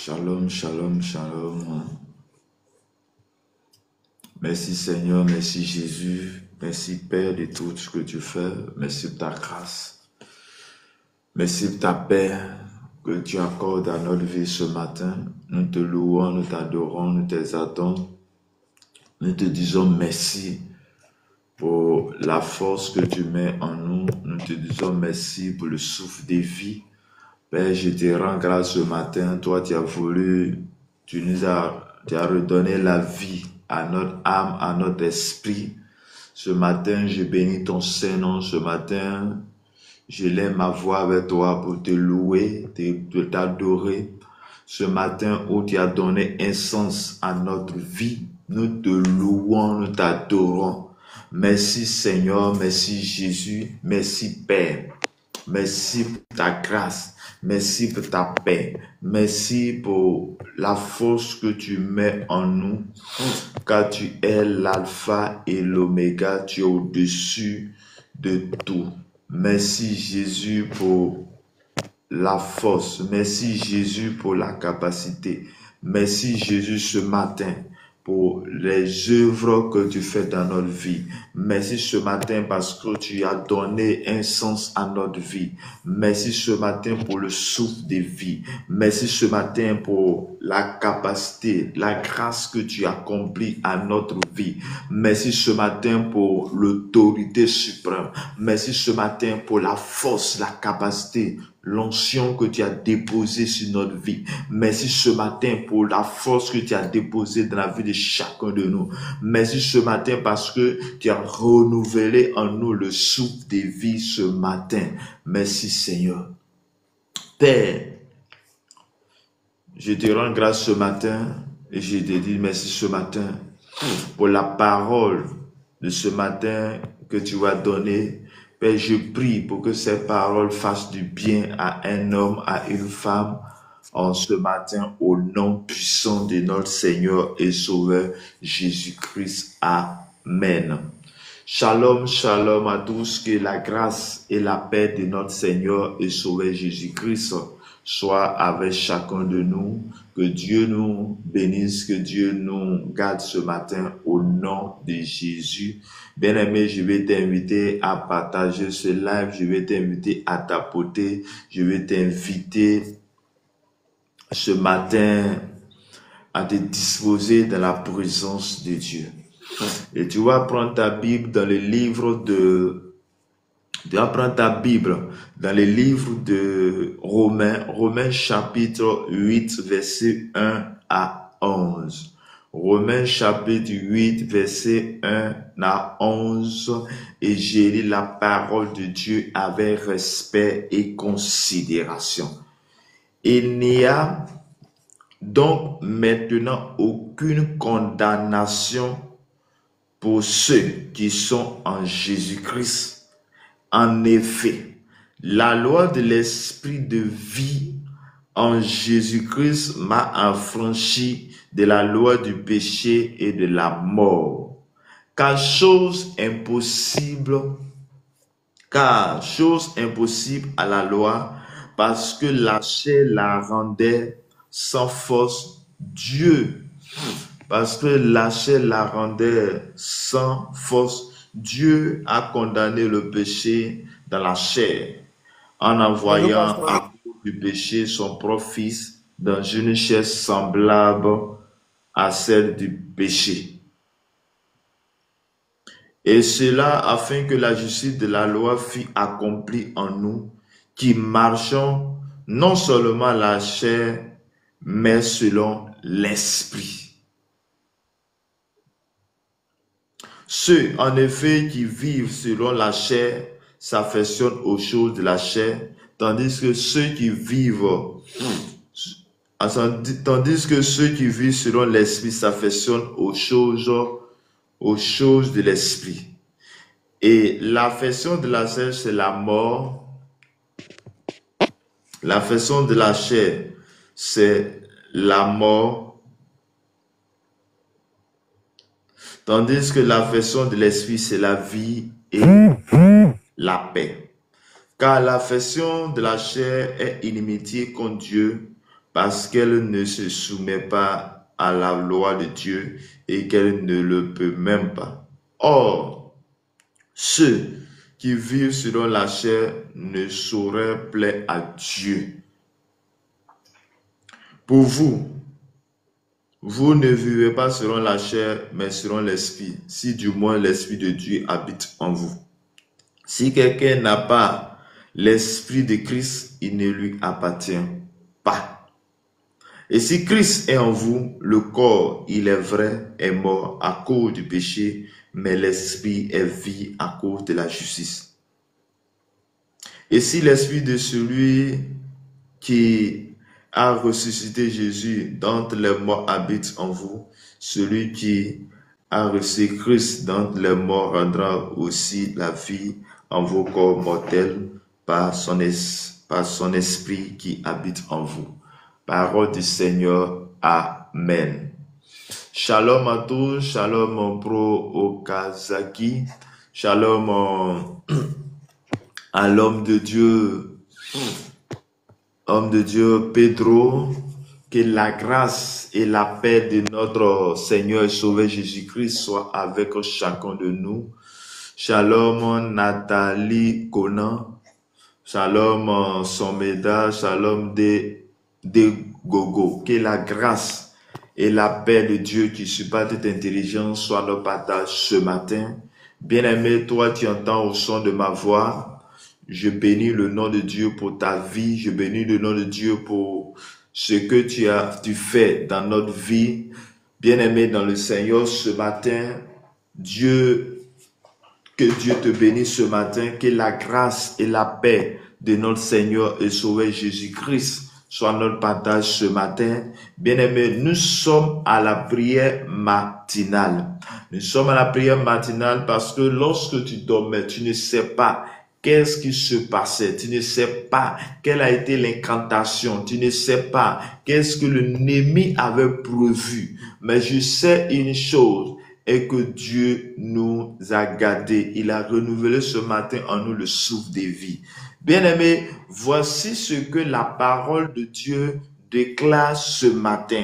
Shalom, shalom, shalom. Merci Seigneur, merci Jésus, merci Père de tout ce que tu fais, merci pour ta grâce, merci pour ta paix que tu accordes à notre vie ce matin. Nous te louons, nous t'adorons, nous t'exaltons, nous te disons merci pour la force que tu mets en nous, nous te disons merci pour le souffle de vie. Père, je te rends grâce ce matin, toi tu as voulu, tu as redonné la vie à notre âme, à notre esprit. Ce matin, je bénis ton Saint-Nom. Ce matin, je lève ma voix avec toi pour te louer, de t'adorer. Ce matin où tu as donné un sens à notre vie, nous te louons, nous t'adorons. Merci Seigneur, merci Jésus, merci Père. Merci pour ta grâce, merci pour ta paix, merci pour la force que tu mets en nous, car tu es l'alpha et l'oméga, tu es au-dessus de tout. Merci Jésus pour la force, merci Jésus pour la capacité, merci Jésus ce matin pour les œuvres que tu fais dans notre vie. Merci ce matin parce que tu as donné un sens à notre vie. Merci ce matin pour le souffle de vie. Merci ce matin pour la capacité, la grâce que tu accomplis à notre vie. Merci ce matin pour l'autorité suprême. Merci ce matin pour la force, la capacité, l'onction que tu as déposée sur notre vie. Merci ce matin pour la force que tu as déposée dans la vie de chacun de nous. Merci ce matin parce que tu as renouvelé en nous le souffle de vie ce matin. Merci Seigneur. Père, je te rends grâce ce matin et je te dis merci ce matin pour la parole de ce matin que tu vas donner. Père, je prie pour que ces paroles fassent du bien à un homme, à une femme, en ce matin, au nom puissant de notre Seigneur et Sauveur Jésus-Christ. Amen. Shalom, shalom à tous, que la grâce et la paix de notre Seigneur et Sauveur Jésus-Christ soit avec chacun de nous. Que Dieu nous bénisse, que Dieu nous garde ce matin au nom de Jésus. Bien-aimé, je vais t'inviter à partager ce live, je vais t'inviter à tapoter, je vais t'inviter ce matin à te disposer dans la présence de Dieu. Et tu vas prendre ta Bible dans le livre de... Tu vas prendre ta Bible dans le livre de Romains, Romains chapitre 8, verset 1 à 11. Romains chapitre 8, verset 1 à 11. Et j'ai lu la parole de Dieu avec respect et considération. Il n'y a donc maintenant aucune condamnation pour ceux qui sont en Jésus-Christ. En effet, la loi de l'esprit de vie en Jésus-Christ m'a affranchi de la loi du péché et de la mort. Car chose impossible à la loi, parce que la chair la rendait sans force, parce que la chair la rendait sans force, Dieu a condamné le péché dans la chair en envoyant à cause du péché son propre fils dans une chair semblable à celle du péché. Et cela afin que la justice de la loi fût accomplie en nous, qui marchons non seulement la chair, mais selon l'esprit. Ceux, en effet, qui vivent selon la chair s'affectionnent aux choses de la chair, tandis que ceux qui vivent selon l'esprit s'affectionnent aux choses de l'esprit. Et l'affection de la chair, c'est la mort. L'affection de la chair, c'est la mort. Tandis que l'affection de l'esprit, c'est la vie et la paix. Car l'affection de la chair est inimitié contre Dieu, parce qu'elle ne se soumet pas à la loi de Dieu et qu'elle ne le peut même pas. Or, ceux qui vivent selon la chair ne sauraient plaire à Dieu. Pour vous, vous ne vivez pas selon la chair, mais selon l'esprit, si du moins l'esprit de Dieu habite en vous. Si quelqu'un n'a pas l'esprit de Christ, il ne lui appartient pas. Et si Christ est en vous, le corps, il est vrai, est mort à cause du péché, mais l'esprit est vie à cause de la justice. Et si l'esprit de celui qui a ressuscité Jésus d'entre les morts habite en vous, celui qui a reçu Christ d'entre les morts rendra aussi la vie en vos corps mortels par son esprit qui habite en vous. Parole du Seigneur. Amen. Shalom à tous, shalom mon pro Okazaki, shalom à l'homme de Dieu Pedro, que la grâce et la paix de notre Seigneur et Sauveur Jésus-Christ soient avec chacun de nous. Shalom Nathalie Conan, shalom Someda, shalom de Gogo. Que la grâce et la paix de Dieu qui surpasse toute intelligence soit notre partage ce matin. Bien-aimé, toi tu entends au son de ma voix. Je bénis le nom de Dieu pour ta vie. Je bénis le nom de Dieu pour ce que tu fais dans notre vie. Bien-aimé dans le Seigneur, ce matin, que Dieu te bénisse ce matin, que la grâce et la paix de notre Seigneur et Sauveur Jésus-Christ soit notre partage ce matin. Bien-aimé, nous sommes à la prière matinale. Nous sommes à la prière matinale parce que lorsque tu dormais, tu ne sais pas qu'est-ce qui se passait, tu ne sais pas quelle a été l'incantation, tu ne sais pas qu'est-ce que l'ennemi avait prévu. Mais je sais une chose, et que Dieu nous a gardés. Il a renouvelé ce matin en nous le souffle de vie. Bien-aimés, voici ce que la parole de Dieu déclare ce matin.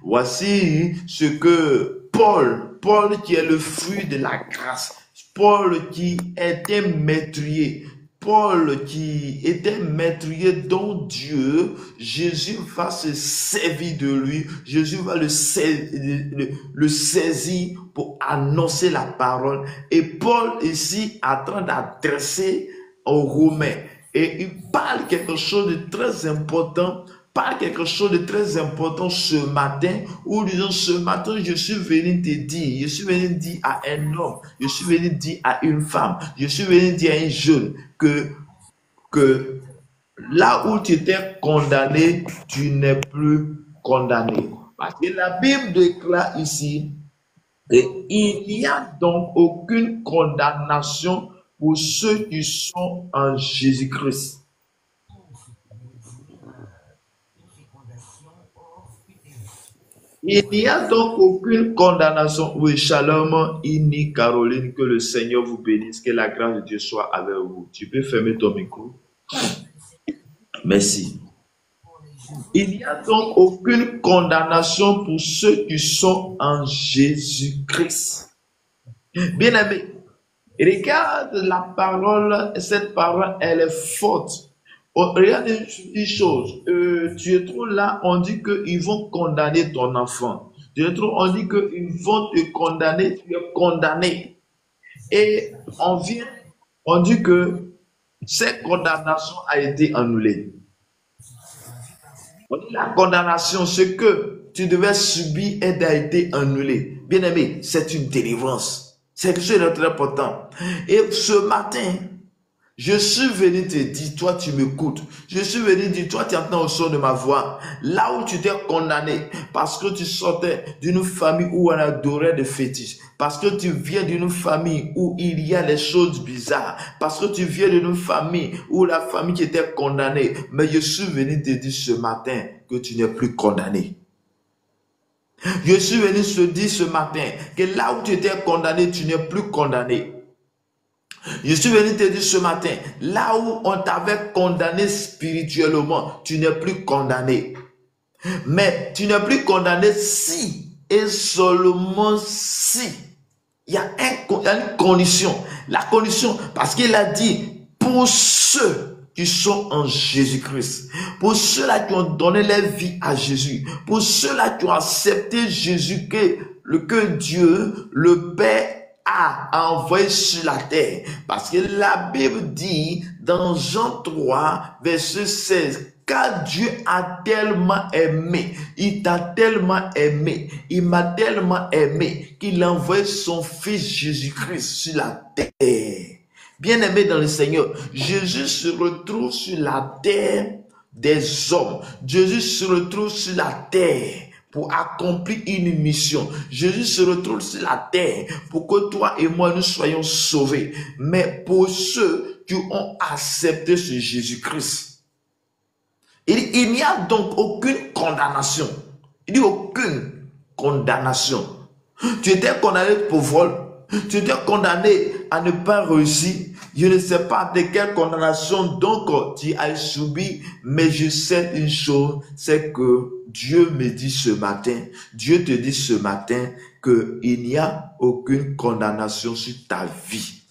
Voici ce que Paul qui est le fruit de la grâce, Paul qui était maîtrier, Paul qui était maîtrier dont Dieu, Jésus va se servir de lui, Jésus va le saisir pour annoncer la parole. Et Paul ici est en train d'adresser aux Romains. Et il parle quelque chose de très important, ce matin, où disons ce matin, je suis venu te dire, je suis venu dire à un homme, je suis venu dire à une femme, je suis venu dire à un jeune que là où tu étais condamné, tu n'es plus condamné. Parce que la Bible déclare ici, et il n'y a donc aucune condamnation pour ceux qui sont en Jésus-Christ. Il n'y a donc aucune condamnation. Oui, shalom, Inni, Caroline, que le Seigneur vous bénisse, que la grâce de Dieu soit avec vous. Tu peux fermer ton micro. Merci. Il n'y a donc aucune condamnation pour ceux qui sont en Jésus-Christ. Bien-aimé, regarde la parole, cette parole, elle est forte. Regarde une chose, tu es trop là, on dit qu'ils vont condamner ton enfant. Tu es trop, on dit qu'ils vont te condamner, tu es condamné. Et on dit que cette condamnation a été annulée. On dit la condamnation, ce que tu devais subir a été annulé. Bien aimé, c'est une délivrance. C'est quelque chose de très important. Et ce matin, je suis venu te dire, toi tu m'écoutes. Je suis venu te dire, toi tu entends au son de ma voix. Là où tu t'es condamné, parce que tu sortais d'une famille où on adorait des fétiches. Parce que tu viens d'une famille où il y a des choses bizarres. Parce que tu viens d'une famille où la famille qui était condamnée. Mais je suis venu te dire ce matin que tu n'es plus condamné. Je suis venu te dire ce matin que là où tu étais condamné, tu n'es plus condamné. Je suis venu te dire ce matin, là où on t'avait condamné spirituellement, tu n'es plus condamné. Mais tu n'es plus condamné si et seulement si. Il y a une condition. La condition, parce qu'il a dit, pour ceux qui sont en Jésus-Christ, pour ceux-là qui ont donné leur vie à Jésus, pour ceux-là qui ont accepté Jésus que Dieu, le Père, a envoyé sur la terre. Parce que la Bible dit dans Jean 3, verset 16, car Dieu a tellement aimé, il t'a tellement aimé, il m'a tellement aimé qu'il a envoyé son Fils Jésus-Christ sur la terre. Bien-aimé dans le Seigneur, Jésus se retrouve sur la terre des hommes. Jésus se retrouve sur la terre pour accomplir une mission. Jésus se retrouve sur la terre pour que toi et moi nous soyons sauvés. Mais pour ceux qui ont accepté ce Jésus-Christ, il n'y a donc aucune condamnation. Il n'y a aucune condamnation. Tu étais condamné pour vol. Tu étais condamné à ne pas réussir. Je ne sais pas de quelle condamnation donc tu as subi, mais je sais une chose, c'est que Dieu me dit ce matin, Dieu te dit ce matin qu'il n'y a aucune condamnation sur ta vie.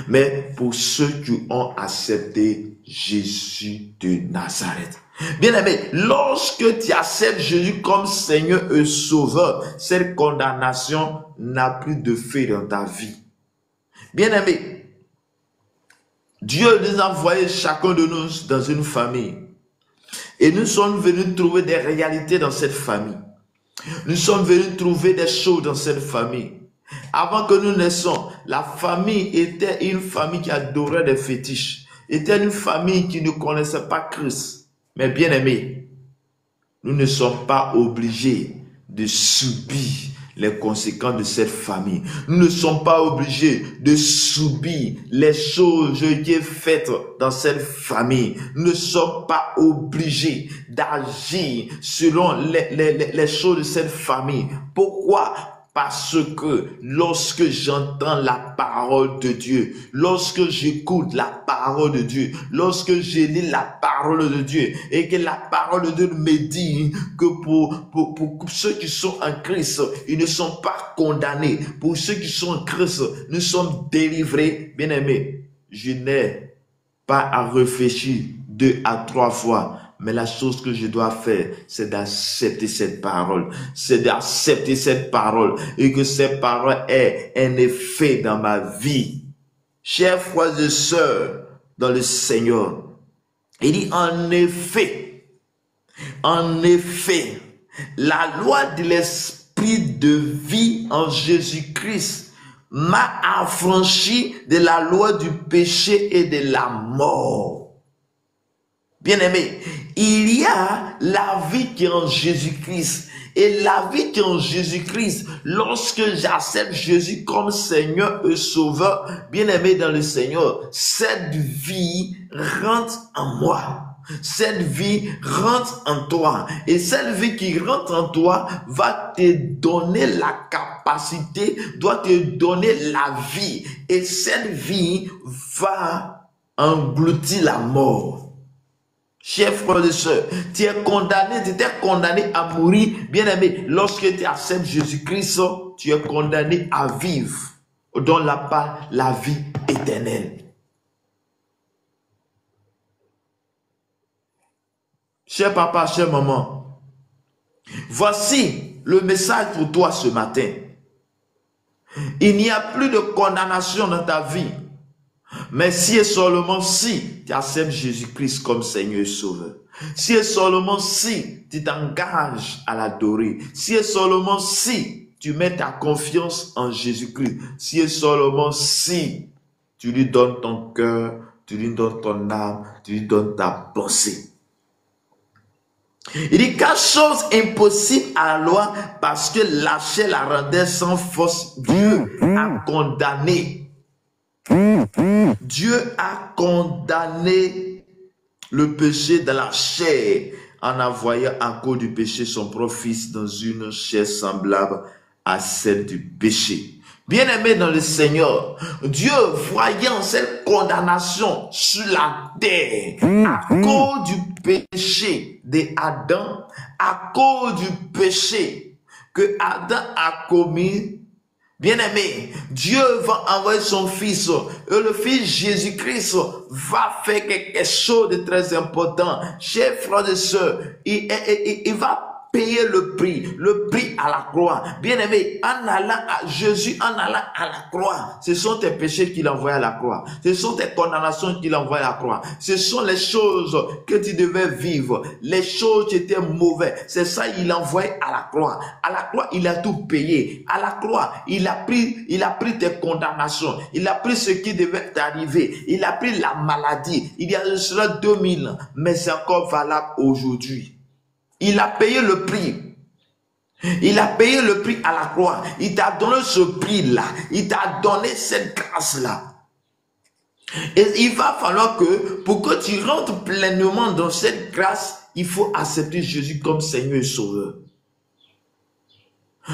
Mais pour ceux qui ont accepté Jésus de Nazareth. Bien-aimé, lorsque tu acceptes Jésus comme Seigneur et Sauveur, cette condamnation n'a plus de fait dans ta vie. Bien-aimé, Dieu nous a envoyé chacun de nous dans une famille. Et nous sommes venus trouver des réalités dans cette famille. Nous sommes venus trouver des choses dans cette famille. Avant que nous naissions, la famille était une famille qui adorait des fétiches. Était une famille qui ne connaissait pas Christ. Mais bien aimé, nous ne sommes pas obligés de subir les conséquences de cette famille. Nous ne sommes pas obligés de subir les choses qui sont faites dans cette famille. Nous ne sommes pas obligés d'agir selon les choses de cette famille. Pourquoi? Parce que lorsque j'entends la parole de Dieu, lorsque j'écoute la parole de Dieu, lorsque je lis la parole de Dieu et que la parole de Dieu me dit que pour ceux qui sont en Christ, ils ne sont pas condamnés. Pour ceux qui sont en Christ, nous sommes délivrés. Bien-aimés, je n'ai pas à réfléchir 2 à 3 fois. Mais la chose que je dois faire, c'est d'accepter cette parole. C'est d'accepter cette parole et que cette parole ait un effet dans ma vie. Chers frères et sœurs dans le Seigneur, il dit en effet, la loi de l'esprit de vie en Jésus-Christ m'a affranchi de la loi du péché et de la mort. Bien-aimé, il y a la vie qui est en Jésus-Christ. Et la vie qui est en Jésus-Christ, lorsque j'accepte Jésus comme Seigneur et Sauveur, bien-aimé dans le Seigneur, cette vie rentre en moi. Cette vie rentre en toi. Et cette vie qui rentre en toi va te donner la capacité, doit te donner la vie. Et cette vie va engloutir la mort. Chers frères et sœurs, tu es condamné, tu étais condamné à mourir. Bien-aimé, lorsque tu acceptes Jésus-Christ, tu es condamné à vivre dans la vie éternelle. Cher papa, chère maman, voici le message pour toi ce matin. Il n'y a plus de condamnation dans ta vie. Mais si et seulement si tu acceptes Jésus-Christ comme Seigneur et Sauveur, si et seulement si tu t'engages à l'adorer, si et seulement si tu mets ta confiance en Jésus-Christ, si et seulement si tu lui donnes ton cœur, tu lui donnes ton âme, tu lui donnes ta pensée. Il dit quelque chose impossible à la loi parce que la chair la rendait sans force. Dieu a condamné. Dieu a condamné le péché dans la chair en envoyant à cause du péché son propre fils dans une chair semblable à celle du péché. Bien-aimé dans le Seigneur, Dieu, voyant cette condamnation sur la terre à cause du péché d'Adam, à cause du péché que Adam a commis, bien-aimé, Dieu va envoyer son Fils et le Fils Jésus-Christ va faire quelque chose de très important. Chers frères et sœurs, il va payer le prix à la croix. Bien-aimé, en allant à Jésus, en allant à la croix, ce sont tes péchés qu'il envoie à la croix. Ce sont tes condamnations qu'il envoie à la croix. Ce sont les choses que tu devais vivre, les choses qui étaient mauvaises. C'est ça qu'il envoie à la croix. À la croix, il a tout payé. À la croix, il a pris tes condamnations. Il a pris ce qui devait t'arriver. Il a pris la maladie. Il y a cela 2000 ans, mais c'est encore valable aujourd'hui. Il a payé le prix. Il a payé le prix à la croix. Il t'a donné ce prix-là. Il t'a donné cette grâce-là. Et il va falloir que, pour que tu rentres pleinement dans cette grâce, il faut accepter Jésus comme Seigneur et Sauveur.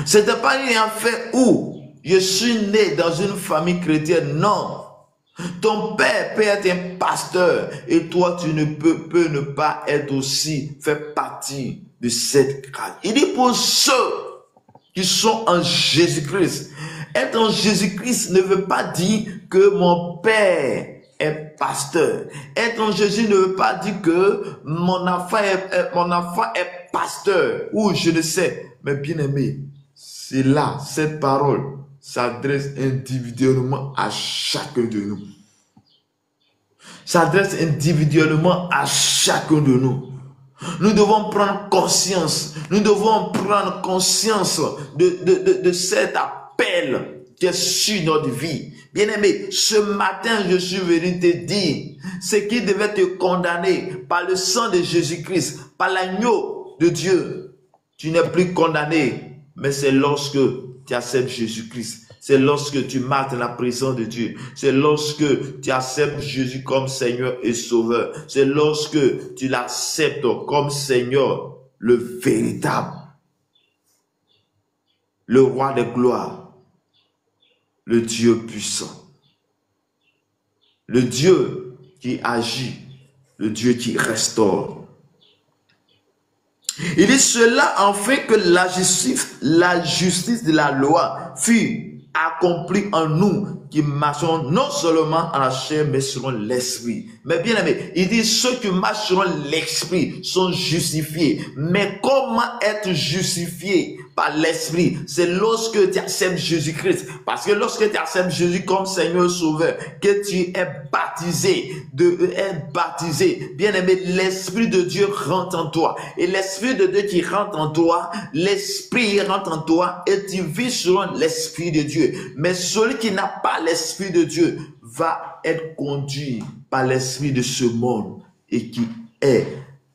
Ce n'est pas une affaire où je suis né dans une famille chrétienne. Non. Ton père peut être un pasteur et toi tu ne peux ne pas être aussi, faire partie de cette grâce. Il dit pour ceux qui sont en Jésus-Christ. Être en Jésus-Christ ne veut pas dire que mon père est pasteur. Être en Jésus ne veut pas dire que mon enfant est pasteur ou je ne sais. Mais bien aimé, c'est là, cette parole s'adresse individuellement à chacun de nous. S'adresse individuellement à chacun de nous. Nous devons prendre conscience. Nous devons prendre conscience de cet appel qui est sur notre vie. Bien-aimé, ce matin, je suis venu te dire ce qui devait te condamner par le sang de Jésus-Christ, par l'agneau de Dieu. Tu n'es plus condamné, mais c'est lorsque tu acceptes Jésus-Christ. C'est lorsque tu marques la présence de Dieu. C'est lorsque tu acceptes Jésus comme Seigneur et Sauveur. C'est lorsque tu l'acceptes comme Seigneur, le véritable, le roi de gloire, le Dieu puissant, le Dieu qui agit, le Dieu qui restaure. Il dit cela en fait que la justice de la loi fut accompli en nous qui marchons non seulement en la chair mais selon l'esprit. Mais bien aimé, il dit ceux qui marchent selon l'esprit sont justifiés. Mais comment être justifié par l'esprit? C'est lorsque tu acceptes Jésus-Christ. Parce que lorsque tu acceptes Jésus comme Seigneur Sauveur, que tu es baptisé, bien aimé, l'esprit de Dieu rentre en toi. Et l'esprit de Dieu qui rentre en toi, l'esprit rentre en toi et tu vis selon l'esprit de Dieu. Mais celui qui n'a pas l'esprit de Dieu va être conduit par l'esprit de ce monde et qui est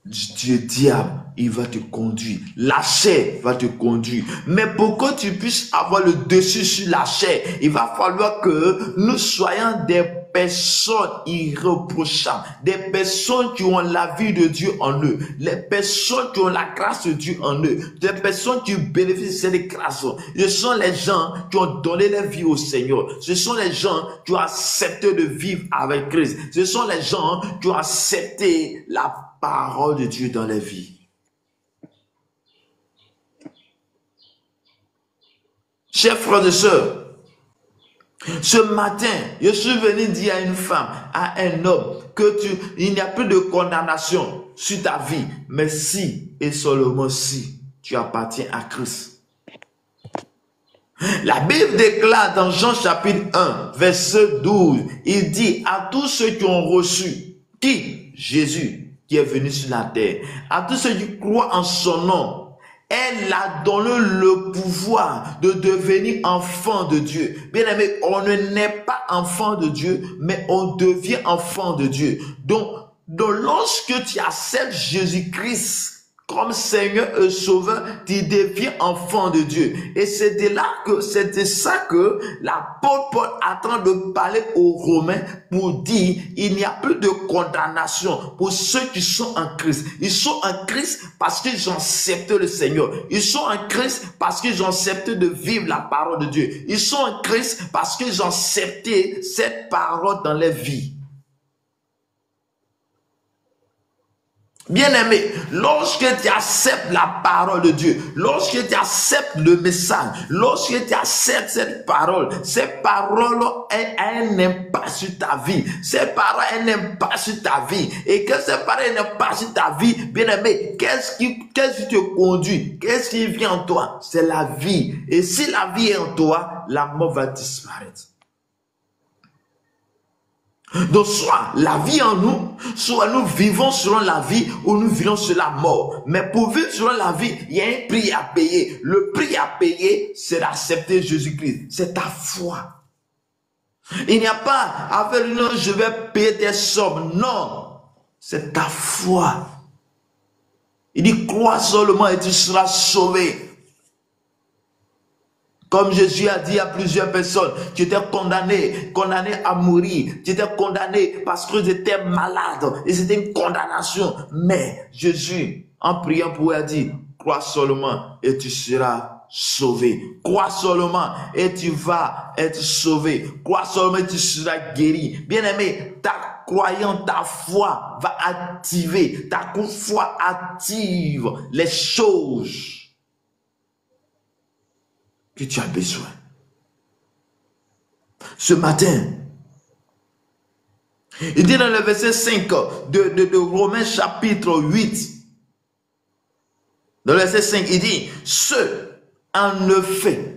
Dieu diable. Il va te conduire. La chair va te conduire. Mais pour que tu puisses avoir le dessus sur la chair, il va falloir que nous soyons des personnes irréprochables, des personnes qui ont la vie de Dieu en eux, les personnes qui ont la grâce de Dieu en eux, des personnes qui bénéficient de cette grâce. Ce sont les gens qui ont donné leur vie au Seigneur. Ce sont les gens qui ont accepté de vivre avec Christ. Ce sont les gens qui ont accepté la parole de Dieu dans leur vie. Chers frères et sœurs, ce matin, je suis venu dire à une femme, à un homme, il n'y a plus de condamnation sur ta vie, mais si et seulement si tu appartiens à Christ. La Bible déclare dans Jean chapitre 1, verset 12, il dit à tous ceux qui ont reçu, qui? Jésus, qui est venu sur la terre, à tous ceux qui croient en son nom, elle a donné le pouvoir de devenir enfant de Dieu. Bien aimé, on ne naît pas enfant de Dieu, mais on devient enfant de Dieu. Donc lorsque tu acceptes Jésus-Christ comme Seigneur et Sauveur, tu deviens enfant de Dieu. Et c'est de ça que l'apôtre Paul attend de parler aux Romains pour dire, il n'y a plus de condamnation pour ceux qui sont en Christ. Ils sont en Christ parce qu'ils ont accepté le Seigneur. Ils sont en Christ parce qu'ils ont accepté de vivre la parole de Dieu. Ils sont en Christ parce qu'ils ont accepté cette parole dans leur vie. Bien-aimé, lorsque tu acceptes la parole de Dieu, lorsque tu acceptes le message, lorsque tu acceptes cette parole ont un impact sur ta vie. Ces paroles ont un impact sur ta vie. Et que ces paroles ont un impact sur ta vie, bien-aimé, qu'est-ce qui te conduit? Qu'est-ce qui vient en toi? C'est la vie. Et si la vie est en toi, la mort va disparaître. Donc soit la vie en nous, soit nous vivons selon la vie ou nous vivons sur la mort. Mais pour vivre selon la vie, il y a un prix à payer. Le prix à payer, c'est d'accepter Jésus-Christ. C'est ta foi. Il n'y a pas à faire non, je vais payer des sommes. Non, c'est ta foi. Il dit crois seulement et tu seras sauvé. Comme Jésus a dit à plusieurs personnes, tu étais condamné à mourir, tu étais condamné parce que tu étais malade, et c'était une condamnation. Mais Jésus, en priant pour eux, a dit, crois seulement et tu seras sauvé. Crois seulement et tu vas être sauvé. Crois seulement et tu seras guéri. Bien-aimé, ta croyance, ta foi va activer, ta foi active les choses que tu as besoin. Ce matin, il dit dans le verset 5 de Romains chapitre 8, dans le verset 5, il dit, ceux en effet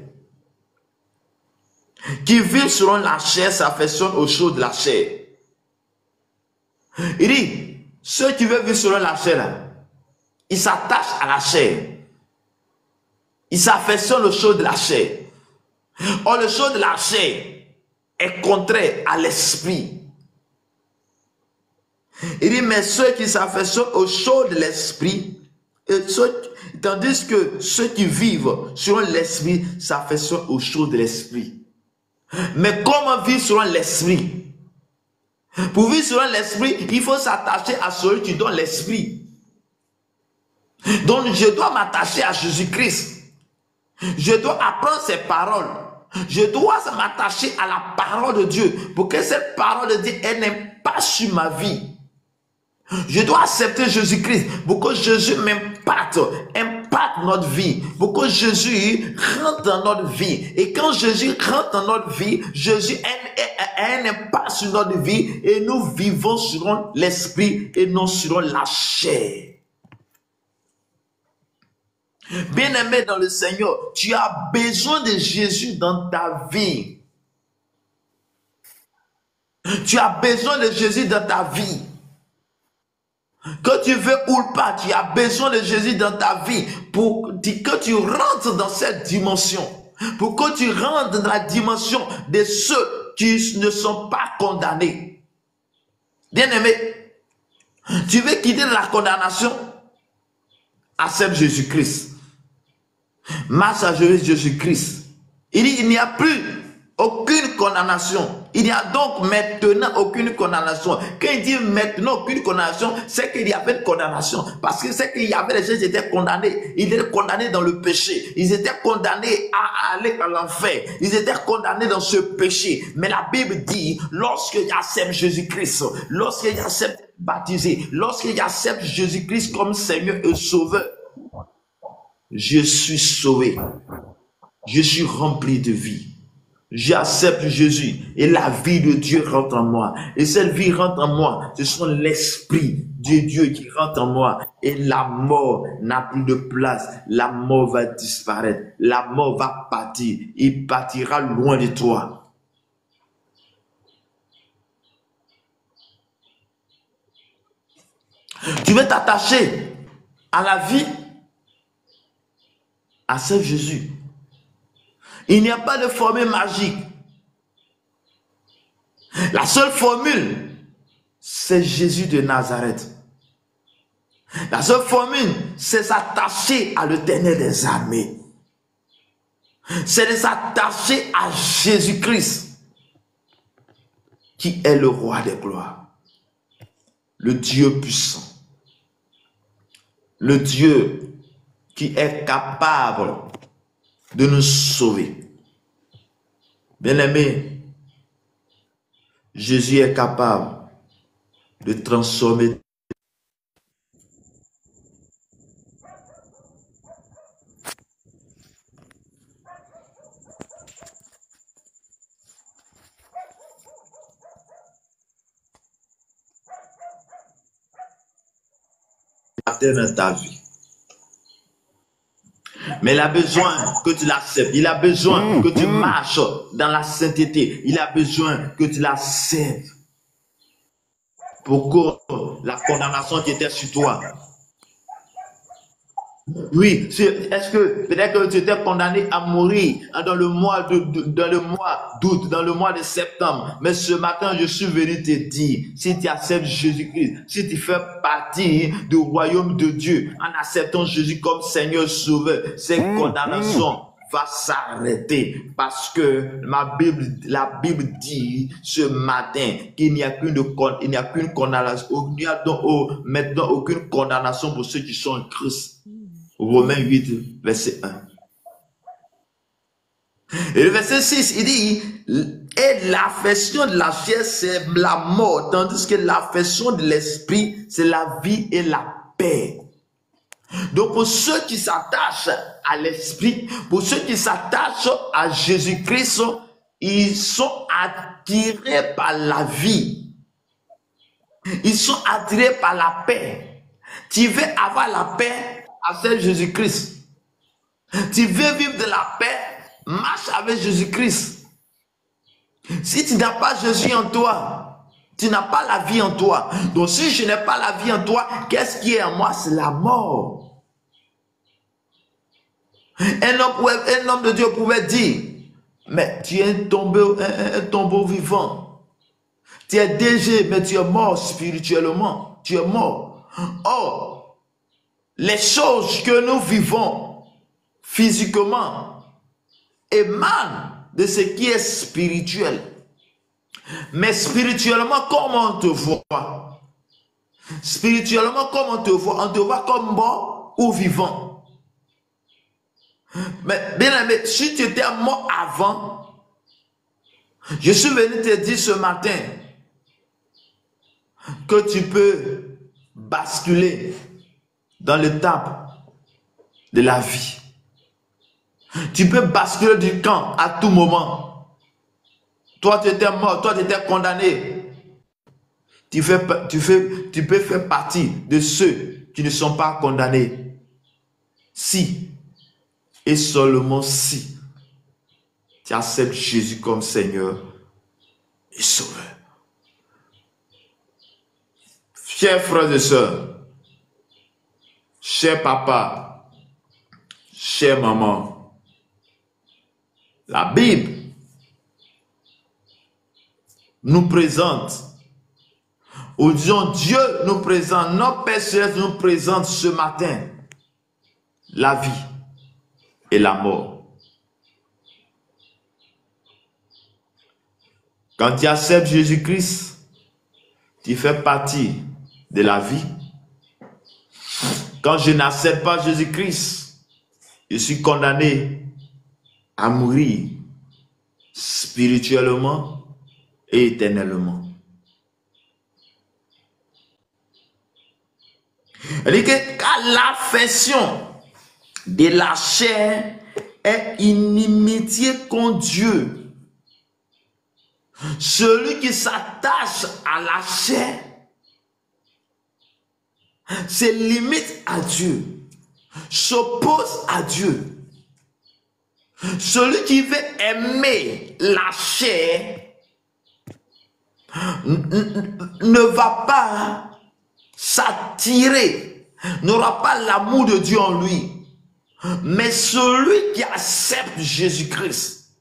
qui vivent selon la chair s'affectionnent aux choses de la chair. Il dit, ceux qui veulent vivre selon la chair, là, ils s'attachent à la chair. Ils s'affectionnent aux choses de la chair. Or, le chose de la chair est contraire à l'esprit. Il dit, mais ceux qui s'affectionnent aux choses de l'esprit, tandis que ceux qui vivent selon l'esprit s'affectionnent aux choses de l'esprit. Mais comment vivre selon l'esprit? Pour vivre selon l'esprit, il faut s'attacher à celui qui donne l'esprit. Donc, je dois m'attacher à Jésus-Christ. Je dois apprendre ses paroles. Je dois m'attacher à la parole de Dieu pour que cette parole de Dieu n'ait pas sur ma vie. Je dois accepter Jésus-Christ pour que Jésus impacte notre vie, pour que Jésus rentre dans notre vie. Et quand Jésus rentre dans notre vie, Jésus a un impact sur notre vie et nous vivons selon l'esprit et non selon la chair. Bien-aimé dans le Seigneur, tu as besoin de Jésus dans ta vie. Tu as besoin de Jésus dans ta vie. Que tu veux ou pas, tu as besoin de Jésus dans ta vie pour que tu rentres dans cette dimension. Pour que tu rentres dans la dimension de ceux qui ne sont pas condamnés. Bien-aimé, tu veux quitter la condamnation? Accepte Jésus-Christ. Marche à Jésus-Christ. Il dit, il n'y a plus aucune condamnation. Il n'y a donc maintenant aucune condamnation. Quand il dit maintenant aucune condamnation, c'est qu'il y avait une condamnation. Parce que c'est qu'il y avait des gens qui étaient condamnés. Ils étaient condamnés dans le péché. Ils étaient condamnés à aller à l'enfer. Ils étaient condamnés dans ce péché. Mais la Bible dit, lorsqu'il accepte Jésus-Christ, lorsqu'il accepte baptisé, lorsqu'il accepte Jésus-Christ comme Seigneur et Sauveur, je suis sauvé. Je suis rempli de vie. J'accepte Jésus et la vie de Dieu rentre en moi. Et cette vie rentre en moi. Ce sont l'esprit de Dieu qui rentre en moi. Et la mort n'a plus de place. La mort va disparaître. La mort va partir. Il partira loin de toi. Tu veux t'attacher à la vie? Accepte Jésus. Il n'y a pas de formule magique. La seule formule, c'est Jésus de Nazareth. La seule formule, c'est s'attacher à l'Éternel des armées. C'est de s'attacher à Jésus-Christ, qui est le roi des gloires. Le Dieu puissant. Le Dieu qui est capable de nous sauver. Bien-aimé, Jésus est capable de transformer. dans ta vie. Mais il a besoin que tu l'acceptes. Il a besoin que tu marches dans la sainteté. Il a besoin que tu l'acceptes. Pour que la condamnation qui était sur toi. Oui, est-ce que peut-être que tu étais condamné à mourir dans le mois d'août, dans le mois de septembre, mais ce matin je suis venu te dire, si tu acceptes Jésus-Christ, si tu fais partie du royaume de Dieu, en acceptant Jésus comme Seigneur Sauveur, ces condamnations va s'arrêter parce que la Bible dit ce matin qu'il n'y a qu'une condamnation, il n'y a donc maintenant aucune condamnation pour ceux qui sont en Christ. Romains 8, verset 1. Et le verset 6, il dit, et l'affection de la chair, c'est la mort, tandis que l'affection de l'esprit, c'est la vie et la paix. Donc pour ceux qui s'attachent à l'esprit, pour ceux qui s'attachent à Jésus-Christ, ils sont attirés par la vie. Ils sont attirés par la paix. Tu veux avoir la paix? Avec Jésus-Christ. Tu veux vivre de la paix, marche avec Jésus-Christ. Si tu n'as pas Jésus en toi, tu n'as pas la vie en toi. Donc si je n'ai pas la vie en toi, qu'est-ce qui est en moi? C'est la mort. Un homme de Dieu pouvait dire, mais tu es un tombeau vivant. Tu es DG, mais tu es mort spirituellement. Tu es mort. Or, les choses que nous vivons physiquement émanent de ce qui est spirituel. Mais spirituellement, comment on te voit? Spirituellement, comment on te voit? On te voit comme mort ou vivant. Mais bien aimé, si tu étais mort avant, je suis venu te dire ce matin que tu peux basculer dans l'étape de la vie. Tu peux basculer du camp à tout moment. Toi, tu étais mort, toi, tu étais condamné. Tu peux faire partie de ceux qui ne sont pas condamnés. Si, et seulement si, tu acceptes Jésus comme Seigneur et Sauveur. Chers frères et sœurs, cher papa, chère maman, la Bible nous présente, ou disons Dieu nous présente, notre Père Céleste nous présente ce matin la vie et la mort. Quand tu acceptes Jésus-Christ, tu fais partie de la vie. Quand je n'accepte pas Jésus-Christ, je suis condamné à mourir spirituellement et éternellement. C'est-à-dire que car l'affection de la chair est inimitié contre Dieu. Celui qui s'attache à la chair se limite à Dieu, s'oppose à Dieu. Celui qui veut aimer la chair ne va pas s'attirer, n'aura pas l'amour de Dieu en lui. Mais celui qui accepte Jésus-Christ,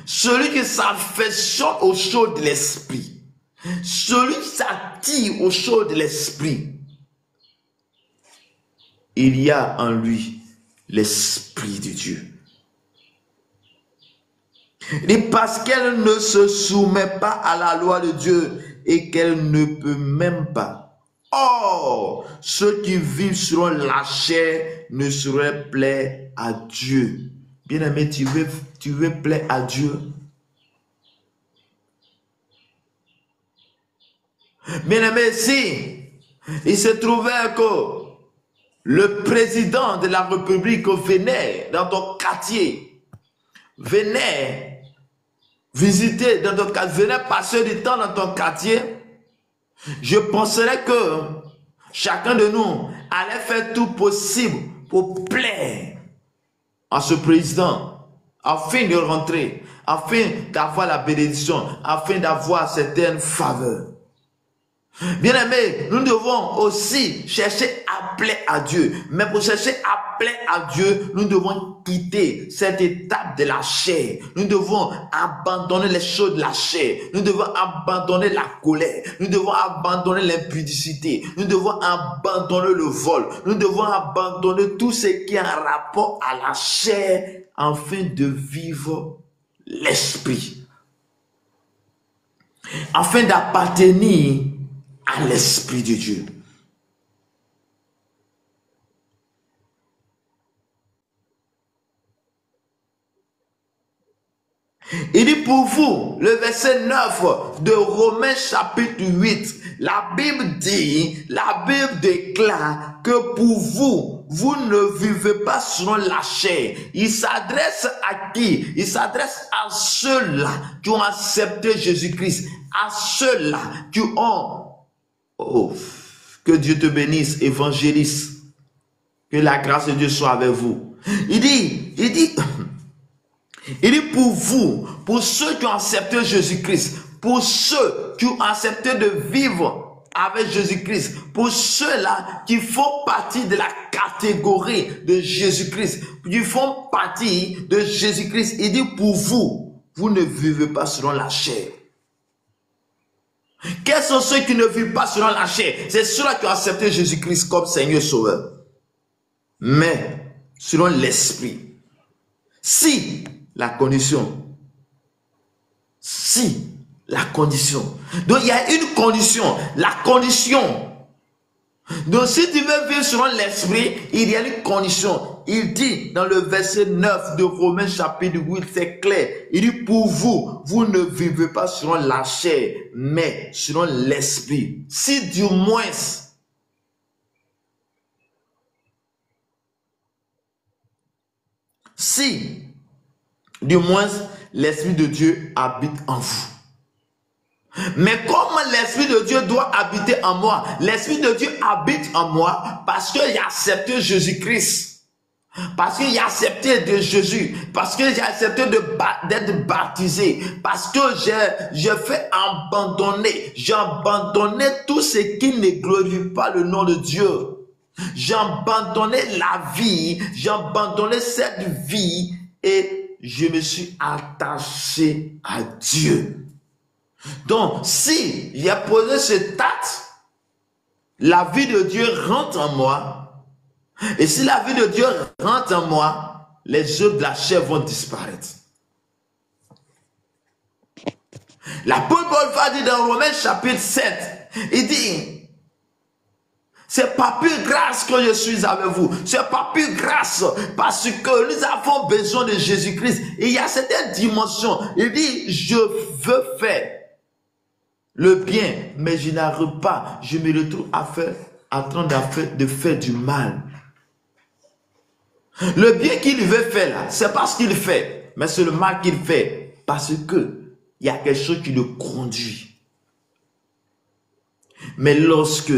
celui qui s'affectionne aux choses de l'esprit, celui qui s'attire aux choses de l'esprit, il y a en lui l'esprit de Dieu. Et parce qu'elle ne se soumet pas à la loi de Dieu et qu'elle ne peut même pas. Or, ceux qui vivent selon la chair ne sauraient plaire à Dieu. Bien-aimé, tu veux plaire à Dieu? Bien-aimé, si il se trouvait que le président de la République venait dans ton quartier, venait visiter dans ton quartier, venait passer du temps dans ton quartier, je penserais que chacun de nous allait faire tout possible pour plaire à ce président, afin de rentrer, afin d'avoir la bénédiction, afin d'avoir certaines faveurs. Bien-aimés, nous devons aussi chercher à plaire à Dieu. Mais pour chercher à plaire à Dieu, nous devons quitter cette étape de la chair. Nous devons abandonner les choses de la chair. Nous devons abandonner la colère. Nous devons abandonner l'impudicité. Nous devons abandonner le vol. Nous devons abandonner tout ce qui est en rapport à la chair afin de vivre l'esprit. Afin d'appartenir à l'Esprit de Dieu. Il dit pour vous, le verset 9 de Romains chapitre 8, la Bible déclare que pour vous, vous ne vivez pas selon la chair. Il s'adresse à qui? Il s'adresse à ceux-là qui ont accepté Jésus-Christ, à ceux-là qui ont... Oh, que Dieu te bénisse, évangéliste. Que la grâce de Dieu soit avec vous. Il dit pour vous, pour ceux qui ont accepté Jésus-Christ, pour ceux qui ont accepté de vivre avec Jésus-Christ, pour ceux-là qui font partie de la catégorie de Jésus-Christ, qui font partie de Jésus-Christ, il dit pour vous, vous ne vivez pas selon la chair. Quels sont ceux qui ne vivent pas selon la chair? C'est ceux-là qui ont accepté Jésus-Christ comme Seigneur Sauveur. Mais selon l'Esprit. Si la condition. Donc il y a une condition. La condition. Donc si tu veux vivre selon l'Esprit, il y a une condition. Il dit dans le verset 9 de Romains chapitre 8, c'est clair. Il dit pour vous, vous ne vivez pas selon la chair, mais selon l'Esprit. Si du moins, l'Esprit de Dieu habite en vous. Mais comment l'Esprit de Dieu doit habiter en moi? L'Esprit de Dieu habite en moi parce que j'ai accepté Jésus-Christ. Parce que j'ai accepté de Jésus. Parce que j'ai accepté d'être baptisé. Parce que j'ai fait abandonner. J'ai abandonné tout ce qui ne glorifie pas le nom de Dieu. J'ai abandonné la vie. J'ai abandonné cette vie. Et je me suis attaché à Dieu. Donc, si j'ai posé cet acte, la vie de Dieu rentre en moi. Et si la vie de Dieu rentre en moi, les œuvres de la chair vont disparaître. L'apôtre Paul va dire dans Romains chapitre 7, il dit, c'est pas plus grâce que je suis avec vous. C'est pas plus grâce parce que nous avons besoin de Jésus-Christ. Et il y a certaines dimensions. Il dit, je veux faire le bien, mais je n'arrive pas. Je me retrouve en train de faire du mal. Le bien qu'il veut faire là, c'est pas ce qu'il fait, mais c'est le mal qu'il fait. Parce que il y a quelque chose qui le conduit. Mais lorsque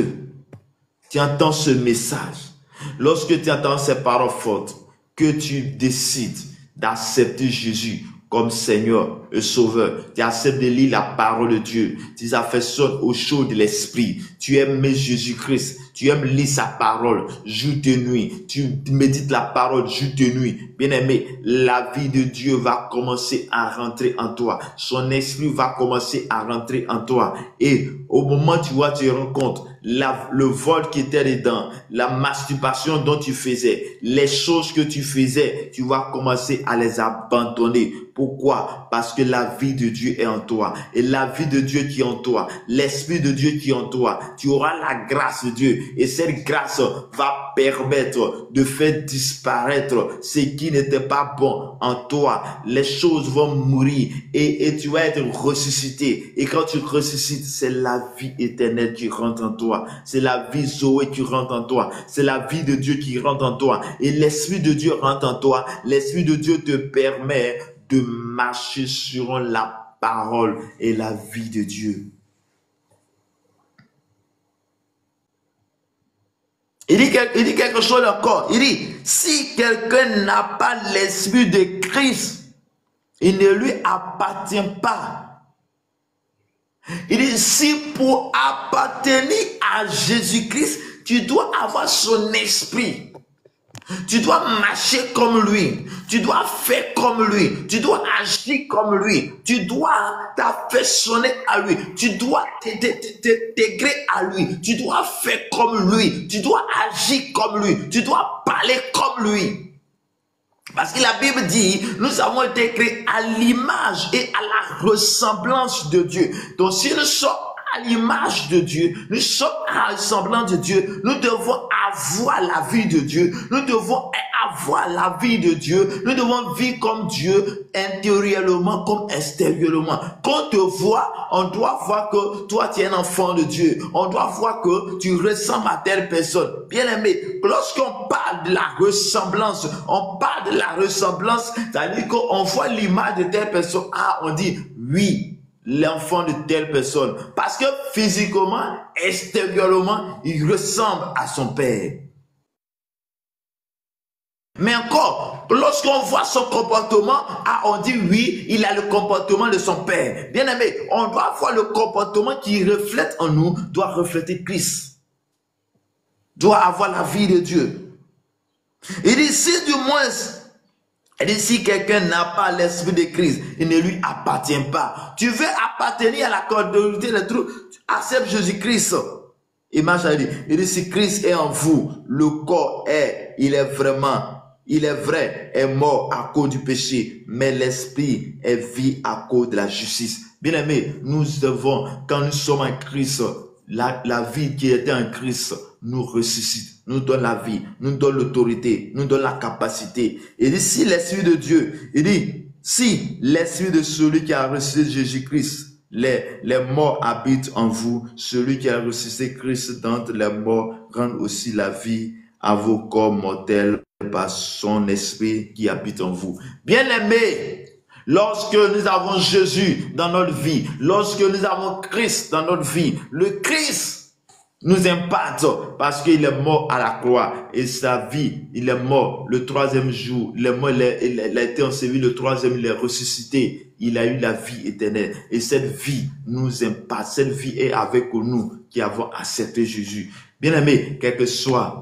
tu entends ce message, lorsque tu entends ces paroles fortes, que tu décides d'accepter Jésus comme Seigneur et Sauveur, tu acceptes de lire la parole de Dieu, tu t'affectionnes au chaud de l'Esprit, tu aimes Jésus-Christ, tu aimes lire sa parole jour et nuit, tu médites la parole jour et nuit. Bien-aimé, la vie de Dieu va commencer à rentrer en toi. Son esprit va commencer à rentrer en toi. Et au moment où tu vas te rendre compte, le vol qui était dedans, la masturbation dont tu faisais, les choses que tu faisais, tu vas commencer à les abandonner. Pourquoi? Parce que la vie de Dieu est en toi. Et la vie de Dieu qui est en toi, l'Esprit de Dieu qui est en toi, tu auras la grâce de Dieu. Et cette grâce va permettre de faire disparaître ce qui n'était pas bon en toi. Les choses vont mourir et tu vas être ressuscité. Et quand tu ressuscites, c'est la vie éternelle qui rentre en toi. C'est la vie Zoé qui rentre en toi. C'est la vie de Dieu qui rentre en toi. Et l'Esprit de Dieu rentre en toi. L'Esprit de Dieu te permet de marcher sur la parole et la vie de Dieu. Il dit quelque chose encore. Il dit, si quelqu'un n'a pas l'esprit de Christ, il ne lui appartient pas. Il dit, si pour appartenir à Jésus-Christ, tu dois avoir son esprit. Tu dois marcher comme lui. Tu dois faire comme lui. Tu dois agir comme lui. Tu dois t'affectionner à lui. Tu dois t'intégrer à lui. Tu dois faire comme lui. Tu dois agir comme lui. Tu dois parler comme lui. Parce que la Bible dit, nous avons été créés à l'image et à la ressemblance de Dieu. Donc si nous sommes à l'image de Dieu, nous sommes à la ressemblance de Dieu, nous devons avoir la vie de Dieu, nous devons avoir la vie de Dieu, nous devons vivre comme Dieu, intérieurement comme extérieurement. Quand on te voit, on doit voir que toi tu es un enfant de Dieu, on doit voir que tu ressembles à telle personne. Bien aimé, lorsqu'on parle de la ressemblance, on parle de la ressemblance, c'est-à-dire qu'on voit l'image de telle personne, ah, on dit oui, l'enfant de telle personne. Parce que physiquement, extérieurement, il ressemble à son père. Mais encore, lorsqu'on voit son comportement, ah, on dit oui, il a le comportement de son père. Bien aimé, on doit voir le comportement qui reflète en nous, doit refléter Christ. Doit avoir la vie de Dieu. Il dit, si du moins, il dit, si quelqu'un n'a pas l'esprit de Christ, il ne lui appartient pas. Tu veux appartenir à la communauté de trucs, accepte Jésus-Christ. Il dit, si Christ est en vous, le corps il est vrai, est mort à cause du péché, mais l'esprit est vie à cause de la justice. Bien aimé, nous devons, quand nous sommes en Christ, la vie qui était en Christ nous ressuscite, nous donne la vie, nous donne l'autorité, nous donne la capacité. Il dit, si l'Esprit de Dieu, il dit, si l'Esprit de celui qui a ressuscité Jésus-Christ, les morts habitent en vous, celui qui a ressuscité Christ d'entre les morts rend aussi la vie à vos corps mortels par son esprit qui habite en vous. Bien-aimés, lorsque nous avons Jésus dans notre vie, lorsque nous avons Christ dans notre vie, le Christ nous impacte parce qu'il est mort à la croix et sa vie, il est mort le troisième jour, il est mort, il a été enseveli le troisième, il est ressuscité, il a eu la vie éternelle et cette vie nous impacte, cette vie est avec nous qui avons accepté Jésus. Bien-aimé, quel que soit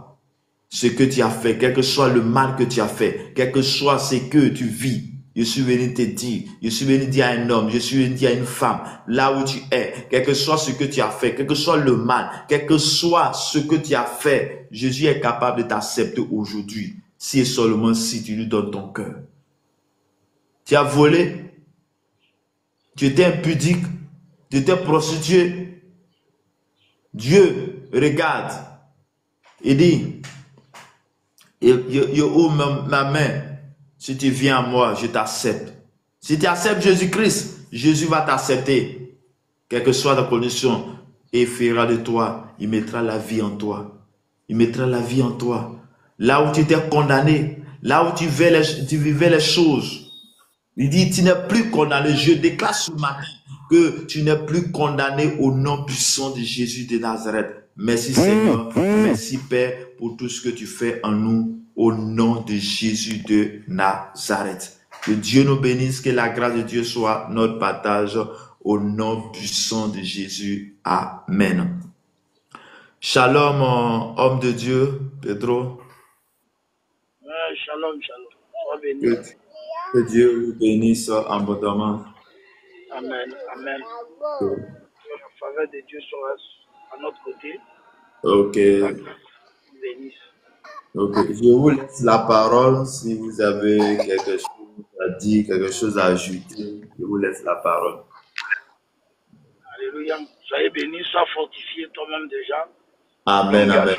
ce que tu as fait, quel que soit le mal que tu as fait, quel que soit ce que tu vis, je suis venu te dire, je suis venu dire à un homme, je suis venu dire à une femme, là où tu es, quel que soit ce que tu as fait, quel que soit le mal, quel que soit ce que tu as fait, Jésus est capable de t'accepter aujourd'hui, si et seulement si tu lui donnes ton cœur. Tu as volé, tu étais impudique, tu étais prostitué. Dieu regarde et dit, je ouvre ma main. Si tu viens à moi, je t'accepte. Si tu acceptes Jésus-Christ, Jésus va t'accepter. Quelle que soit ta condition, et fera de toi, il mettra la vie en toi. Il mettra la vie en toi. Là où tu étais condamné, là où tu vivais les choses, il dit, tu n'es plus condamné. Je déclare ce matin que tu n'es plus condamné au nom puissant de Jésus de Nazareth. Merci Seigneur, merci Père pour tout ce que tu fais en nous au nom de Jésus de Nazareth. Que Dieu nous bénisse, que la grâce de Dieu soit notre partage au nom puissant de Jésus. Amen. Shalom, homme de Dieu, Pedro. Shalom, shalom. Sois béni. Que Dieu vous bénisse abondamment. Amen, amen. Que la faveur de Dieu soit à notre côté. Ok. La grâce vous bénisse. Ok. Je vous laisse la parole si vous avez quelque chose à dire, quelque chose à ajouter. Je vous laisse la parole. Alléluia. Soyez bénis, sois fortifié toi-même déjà. Amen, amen.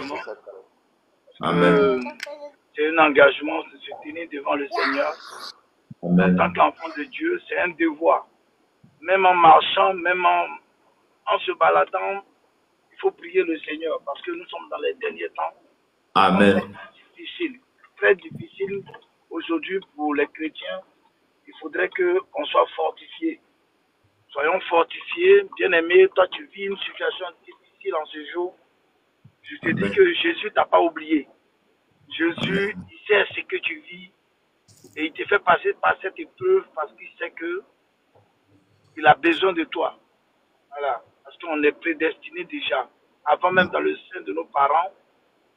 Amen. C'est un engagement de se tenir devant le Seigneur. Amen. En tant qu'enfant de Dieu, c'est un devoir. Même en marchant, même en se baladant, il faut prier le Seigneur parce que nous sommes dans les derniers temps. Amen. Difficile, très difficile aujourd'hui pour les chrétiens. Il faudrait qu'on soit fortifiés. Soyons fortifiés, bien-aimés. Toi, tu vis une situation difficile en ce jour. Je te dis Amen. que Jésus t'a pas oublié. Jésus, Amen. il sait ce que tu vis et il te fait passer par cette épreuve parce qu'il sait que il a besoin de toi. Voilà. Parce qu'on est prédestiné déjà. Avant même dans le sein de nos parents,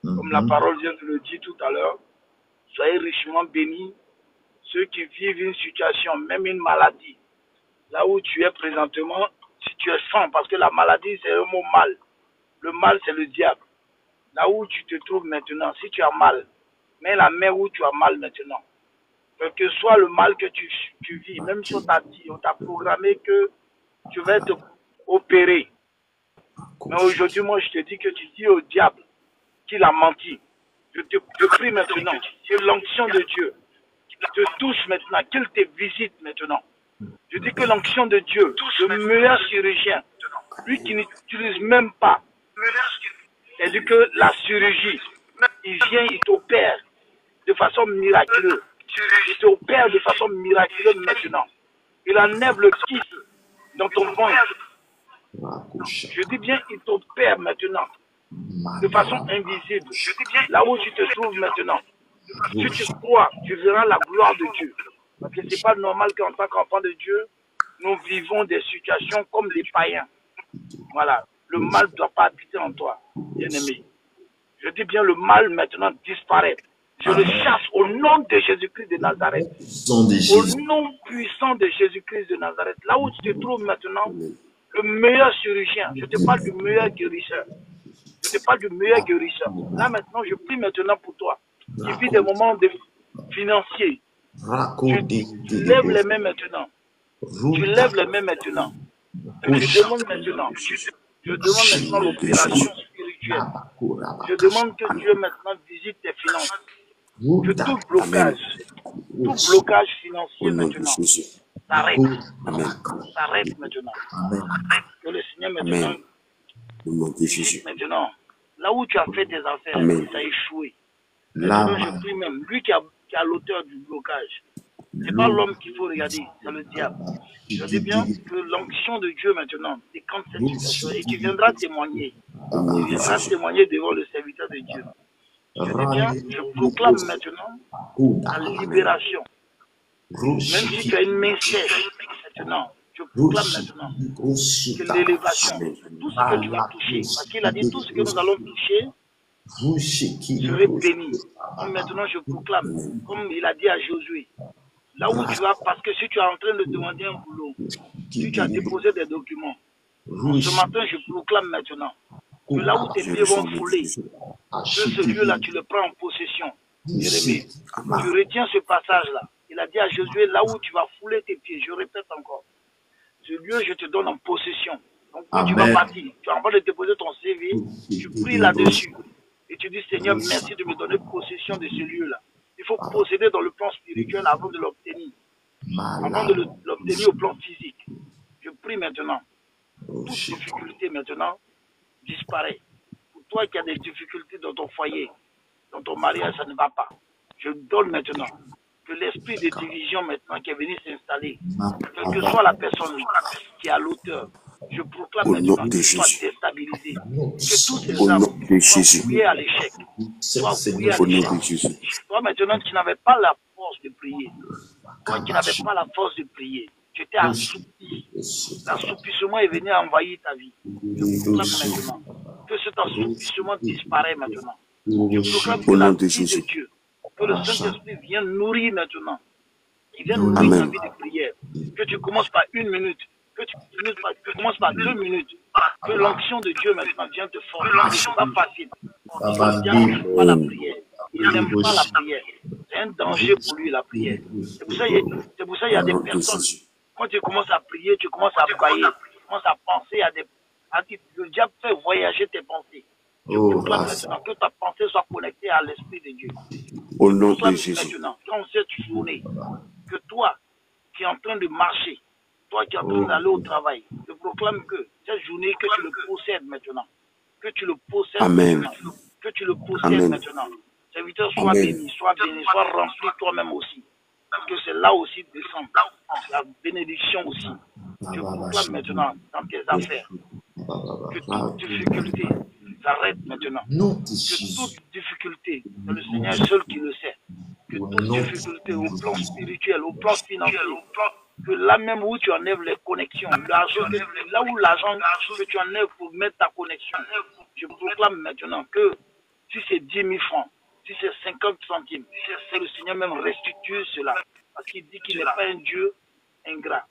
comme la Mhm. parole vient de le dire tout à l'heure, soyez richement bénis. Ceux qui vivent une situation, même une maladie, là où tu es présentement, si tu es sans, parce que la maladie c'est le mot mal. Le mal c'est le diable. Là où tu te trouves maintenant, si tu as mal, mets la main où tu as mal maintenant. Quel que soit le mal que tu vis, même si on t'a programmé que tu vas être opéré. Mais aujourd'hui, moi, je te dis que tu dis au diable qu'il a menti. Je prie maintenant que l'onction de Dieu te touche maintenant, qu'il te visite maintenant. Je dis que l'onction de Dieu, le meilleur chirurgien, lui qui n'utilise même pas, c'est-à-dire que la chirurgie, il vient, il t'opère de façon miraculeuse. Il t'opère de façon miraculeuse maintenant. Il enlève le kyste dans ton ventre. Je dis bien, il t'opère maintenant de façon invisible. Là où tu te trouves maintenant, si tu crois, tu verras la gloire de Dieu. Parce que ce n'est pas normal qu'en tant qu'enfant de Dieu, nous vivons des situations comme les païens. Voilà. Le mal ne doit pas habiter en toi, bien-aimé. Je dis bien, le mal maintenant disparaît. Je le Amen. chasse au nom de Jésus-Christ de Nazareth. Son de Au Jésus. nom puissant de Jésus-Christ de Nazareth. Là où tu te trouves maintenant, le meilleur chirurgien. Je te parle du meilleur guérisseur. Je te parle du meilleur guérisseur. Là maintenant, je prie maintenant pour toi, qui vit des moments financiers. Tu lèves les mains maintenant. Tu lèves les mains maintenant. Je demande maintenant. Je demande maintenant l'opération spirituelle. Je demande que Dieu maintenant visite tes finances. Que Amen. tout blocage financier Au nom de maintenant Jésus. s'arrête. Amen. S'arrête maintenant. Amen. Que le Seigneur maintenant Amen. Au nom de visite Jésus. maintenant. Là où tu as fait tes affaires, Amen. ça a échoué. Maintenant, je prie même, lui qui a l'auteur du blocage. Ce n'est pas l'homme qu'il faut regarder, c'est le diable. Je dis bien que l'onction de Dieu maintenant décante cette situation et tu viendras témoigner. Au nom Tu de viendras Jésus. témoigner devant le serviteur de Dieu. Je dis bien, je proclame maintenant ta libération. Même si tu as une main sèche, maintenant, je proclame maintenant que l'élévation, tout ce que tu vas toucher, parce qu'il a dit tout ce que nous allons toucher serait béni. Donc maintenant, je proclame, comme il a dit à Josué, là où tu vas, parce que si tu es en train de demander un boulot, si tu as déposé des documents, ce matin, je proclame maintenant que là où tes pieds vont fouler, que ce lieu-là, tu le prends en possession. Bien-aimé, tu retiens ce passage-là. Il a dit à Josué, là où tu vas fouler tes pieds, je répète encore, ce lieu, je te donne en possession. Donc quand tu vas partir, tu es en train de déposer ton CV, tu pries là-dessus. Et tu dis, Seigneur, merci de me donner possession de ce lieu-là. Il faut posséder dans le plan spirituel avant de l'obtenir. Avant de l'obtenir au plan physique. Je prie maintenant. Toute difficulté maintenant disparaît. Pour toi qui as des difficultés dans ton foyer, dans ton mariage, ça ne va pas. Je donne maintenant que l'esprit de division maintenant qui est venu s'installer, quelle que soit la personne qui est à l'auteur, je proclame Au nom maintenant de qu'il soit Jésus. déstabilisé. Que tous ces Au nom âmes de soient Jésus. vouées à l'échec. Soient vouées à Au nom l'échec. de Jésus. Toi maintenant qui n'avais pas la force de prier, toi qui n'avais pas la force de prier, tu étais assoupi. L'assoupissement est venu envahir ta vie. Je proclame maintenant que cet assoupissement disparaît maintenant. Je proclame que Au la nom de vie de Jésus. Dieu, que le Saint-Esprit vienne nourrir maintenant. Il vient nourrir ta Amen. vie de prière. Que tu commences par 1 minute, que tu commences par 2 minutes. Que l'onction de Dieu maintenant vienne te fortifier. Ce n'est pas facile. Le diable n'aime pas la prière. Il n'aime pas la prière. C'est un danger pour lui la prière. C'est pour ça qu'il y a Au des nom de personnes. Jésus. Quand tu commences à prier, tu commences à bailler, tu commences à penser le diable fait voyager tes pensées. Je proclame maintenant que ta pensée soit connectée à l'Esprit de Dieu. Au Je nom de proclame Jésus. maintenant, quand cette journée, que toi qui es en train de marcher, toi qui es en train d'aller au travail, je proclame que cette journée, que tu le possèdes maintenant. Que tu le possèdes Amen. maintenant. Que tu le possèdes Amen. maintenant. Serviteur, sois Amen. béni, sois rempli toi-même aussi. Parce que c'est là aussi descend la bénédiction aussi. Je proclame maintenant dans tes affaires que toute difficulté s'arrête maintenant. Nom de Que Jésus. toute difficulté, c'est le Seigneur seul qui le sait, que toute difficulté au plan spirituel, au plan financier, que là même où tu enlèves les connexions, là où l'argent que tu enlèves pour mettre ta connexion, je proclame maintenant que si c'est 10 000 francs, si c'est 50 centimes, c'est le Seigneur même restitue cela. Parce qu'il dit qu'il n'est pas un Dieu ingrat.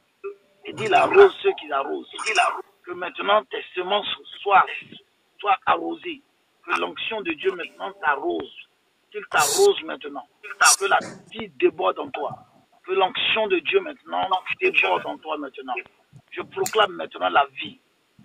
Il dit il arrose ceux qui arrosent. Que maintenant tes semences soient arrosées. Que l'onction de Dieu maintenant t'arrose. Qu'il t'arrose maintenant. Que la vie déborde en toi. Que l'onction de Dieu maintenant déborde en toi maintenant. Je proclame maintenant la vie.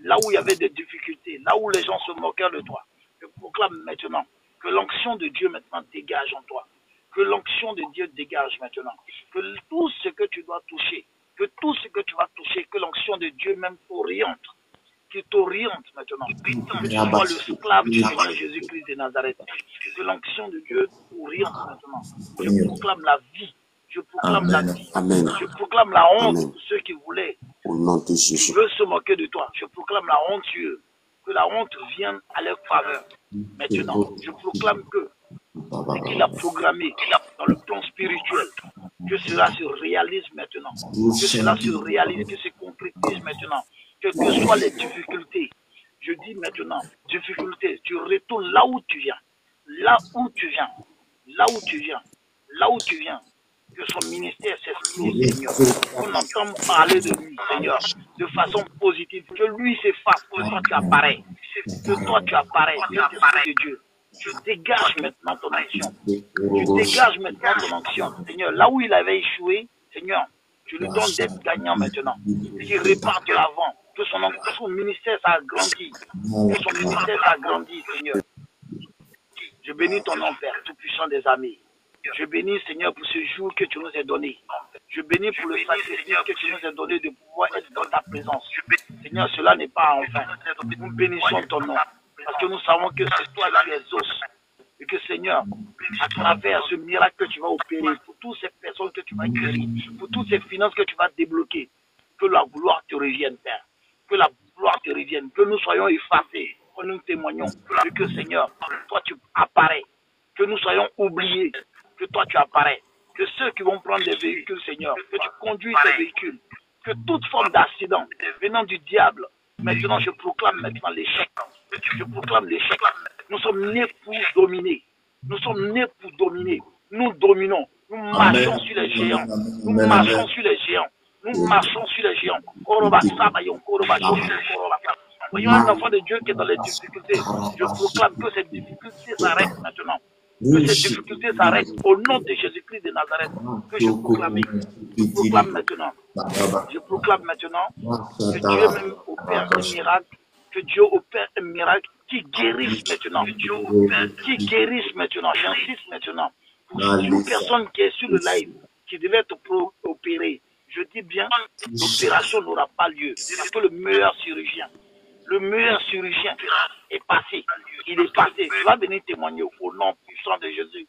Là où il y avait des difficultés, là où les gens se moquaient de toi, je proclame maintenant que l'onction de Dieu maintenant dégage en toi. Que l'onction de Dieu dégage maintenant. Que tout ce que tu dois toucher, que tout ce que tu vas toucher, que l'onction de Dieu même t'oriente. Qui t'oriente maintenant. Que tu sois l'esclave du Seigneur Jésus-Christ de Nazareth. Que l'onction de Dieu t'oriente maintenant. Je proclame la vie. Je proclame la vie. Amen. Je proclame la honte Amen. pour ceux qui voulaient, Au nom de qui Jésus. veulent se moquer de toi. Je proclame la honte sur eux. Que la honte vienne à leur faveur. Maintenant, je proclame que ce qu'il a programmé dans le plan spirituel, que cela se réalise maintenant. Que cela se réalise, que se concrétise maintenant. Que soient les difficultés. Je dis maintenant, difficulté, tu retournes là où tu viens. Là où tu viens. Là où tu viens. Là où tu viens. Que son ministère s'exprime, Seigneur. Qu'on entende parler de lui, Seigneur, de façon positive. Que lui s'efface, que toi tu apparais. Que toi tu apparais, Saint-Esprit de Dieu. Tu dégages maintenant ton action. Tu dégages maintenant ton action. Seigneur, là où il avait échoué, Seigneur, tu lui donnes d'être gagnant maintenant. Qu'il reparte de l'avant. Que son ministère s'agrandit. Que son ministère s'agrandit, Seigneur. Je bénis ton nom, Père, tout-puissant des armées. Je bénis, Seigneur, pour ce jour que tu nous as donné. Je bénis pour le sacrifice que tu nous as donné de pouvoir être dans ta présence. Seigneur, cela n'est pas en vain. Nous bénissons ton nom. Parce que nous savons que c'est toi qui exauces. Et que, Seigneur, à travers ce miracle que tu vas opérer, pour toutes ces personnes que tu vas guérir, pour toutes ces finances que tu vas débloquer, que la gloire te revienne, Père. Que la gloire te revienne. Que nous soyons effacés. Que nous témoignons. Et que, Seigneur, toi tu apparais. Que nous soyons oubliés. Que toi tu apparais. Que ceux qui vont prendre des véhicules, Seigneur, que tu conduis ces véhicules. Que toute forme d'accident venant du diable, maintenant je proclame maintenant l'échec. Je proclame l'échec. Nous sommes nés pour dominer. Nous sommes nés pour dominer. Nous dominons. Nous marchons sur les géants. Nous marchons sur les géants. Nous marchons sur les géants. Voyons un enfant de Dieu qui est dans les difficultés. Je proclame que ces difficultés s'arrêtent maintenant. Que ces difficultés s'arrêtent au nom de Jésus-Christ de Nazareth. Que je proclame. Je proclame maintenant. Je proclame maintenant que Dieu même opère un miracle. Que Dieu opère un miracle qui guérisse maintenant. Qui guérisse maintenant. J'insiste maintenant. Pour une personne qui est sur le live, qui devait être opérée, je dis bien, l'opération n'aura pas lieu. Parce que le meilleur chirurgien est passé. Il est passé. Tu vas venir témoigner au nom puissant de Jésus.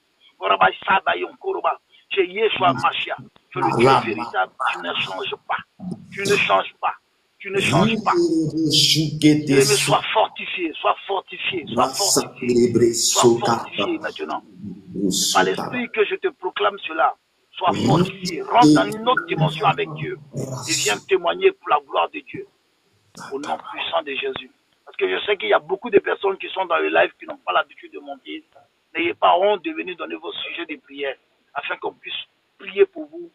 Chez Yeshua Mashiach, que le Dieu véritable, tu ne changes pas. Tu ne changes pas. Tu ne changes pas. Sois fortifié, sois fortifié, sois fortifié. Sois fortifié maintenant. Par l'esprit que je te proclame cela, sois fortifié. Rentre dans une autre dimension avec Dieu. Et viens témoigner pour la gloire de Dieu. Au nom puissant de Jésus. Parce que je sais qu'il y a beaucoup de personnes qui sont dans le live qui n'ont pas l'habitude de monter. N'ayez pas honte de venir donner vos sujets de prière afin qu'on puisse prier pour vous,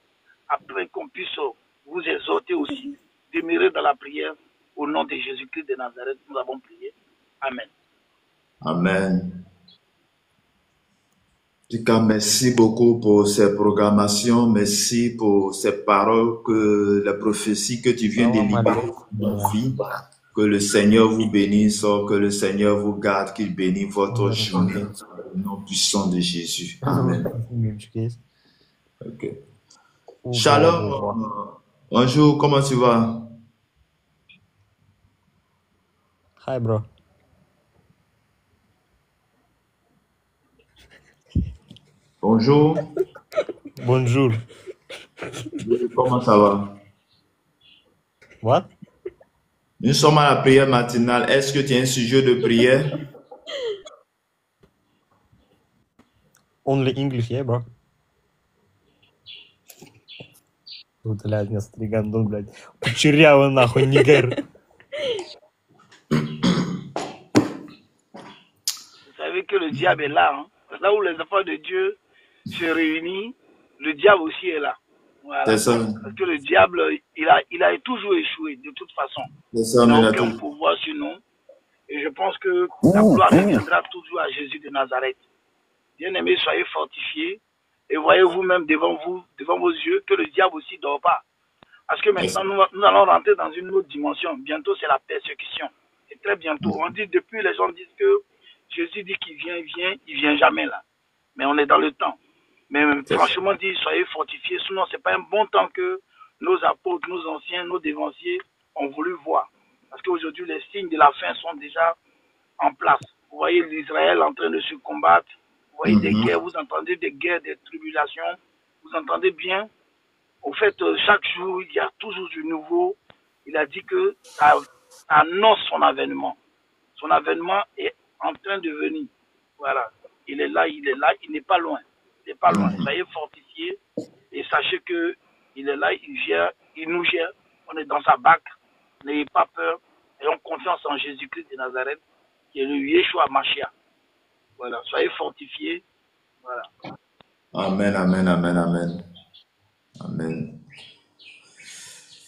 afin qu'on puisse vous exhorter aussi. Demeurer dans la prière. Au nom de Jésus-Christ de Nazareth, nous avons prié. Amen. Amen. En tout cas, merci beaucoup pour ces programmations. Merci pour ces paroles, que la prophétie que tu viens de libérer dans ma vie. Que le Seigneur vous bénisse, que le Seigneur vous garde, qu'il bénisse votre journée. Au nom puissant de Jésus. Amen. Okay. Shalom. Bonjour, comment tu vas? Hi, bro. Bonjour. Bonjour. Comment ça va? What? Nous sommes à la prière matinale. Est-ce que tu as un sujet de prière? Only English, yeah, bro. Вот, блядь, меня стригандон, блядь. Кучерявый, нахуй, нигер. Vous savez que le diable est là. Hein? Là où les enfants de Dieu se réunissent, le diable aussi est là. Voilà. C'est ça. Parce que le diable, il a toujours échoué, de toute façon. C'est ça, Il n'a mais aucun pouvoir sur nous. Et je pense que la gloire reviendra toujours à Jésus de Nazareth. Bien-aimés, soyez fortifiés. Et voyez vous-même devant vos yeux, que le diable aussi ne dort pas. Parce que maintenant, nous allons rentrer dans une autre dimension. Bientôt, c'est la persécution. Et très bientôt. On dit, depuis, les gens disent que Jésus dit qu'il vient, il vient jamais là. Mais on est dans le temps. Mais franchement, dit, soyez fortifiés. Sinon, ce n'est pas un bon temps que nos apôtres, nos anciens, nos dévanciers ont voulu voir. Parce qu'aujourd'hui, les signes de la fin sont déjà en place. Vous voyez l'Israël en train de se combattre. Vous voyez des guerres, vous entendez des guerres, des tribulations. Vous entendez bien. Au fait, chaque jour, il y a toujours du nouveau. Il a dit que ça annonce son avènement. Son avènement est en train de venir. Voilà. Il est là, il n'est pas loin. Il n'est pas loin. Soyez fortifiés et sachez que il est là, il gère, il nous gère. On est dans sa barque. N'ayez pas peur. Ayons confiance en Jésus-Christ de Nazareth, qui est le Yeshua Mashiach. Voilà. Soyez fortifiés. Voilà. Amen, amen, amen, amen. Amen.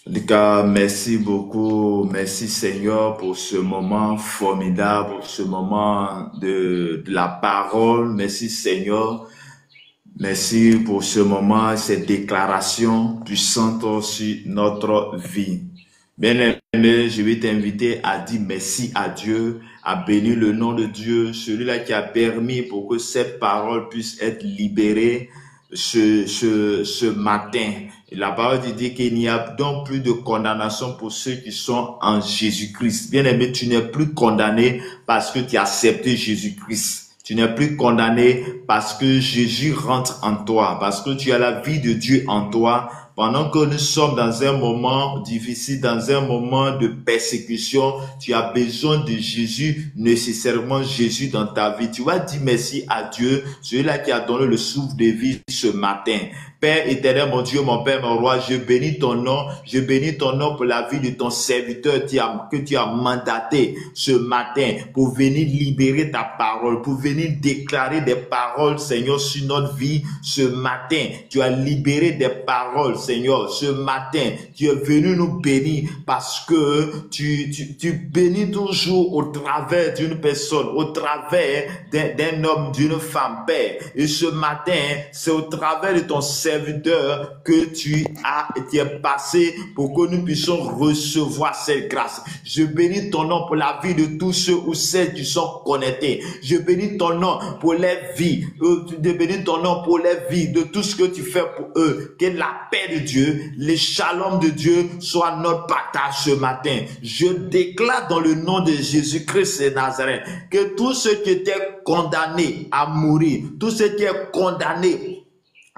Lucas, merci beaucoup. Merci Seigneur pour ce moment formidable, pour ce moment de la parole. Merci Seigneur. Merci pour ce moment, cette déclaration puissante sur notre vie. Bien-aimé, je vais t'inviter à dire merci à Dieu, à bénir le nom de Dieu, celui-là qui a permis pour que cette parole puisse être libérée ce matin. Et la parole dit qu'il n'y a donc plus de condamnation pour ceux qui sont en Jésus-Christ. Bien-aimé, tu n'es plus condamné parce que tu as accepté Jésus-Christ. Tu n'es plus condamné parce que Jésus rentre en toi, parce que tu as la vie de Dieu en toi. Pendant que nous sommes dans un moment difficile, dans un moment de persécution, tu as besoin de Jésus, nécessairement Jésus dans ta vie. Tu vas dire merci à Dieu, celui-là qui a donné le souffle de vie ce matin. Père éternel, mon Dieu, mon Père, mon roi, je bénis ton nom pour la vie de ton serviteur que tu as mandaté ce matin pour venir libérer ta parole, pour venir déclarer des paroles, Seigneur, sur notre vie ce matin. Tu as libéré des paroles, Seigneur, ce matin. Tu es venu nous bénir parce que tu bénis toujours au travers d'une personne, au travers d'un homme, d'une femme, Père. Et ce matin, c'est au travers de ton serviteur que tu es passé pour que nous puissions recevoir cette grâce. Je bénis ton nom pour la vie de tous ceux ou celles qui sont connectés. Je bénis ton nom pour les vies. Je bénis ton nom pour les vies de tout ce que tu fais pour eux. Que la paix de Dieu, le shalom de Dieu soit notre partage ce matin. Je déclare dans le nom de Jésus-Christ de Nazareth que tous ceux qui étaient condamnés à mourir, tous ceux qui étaient condamnés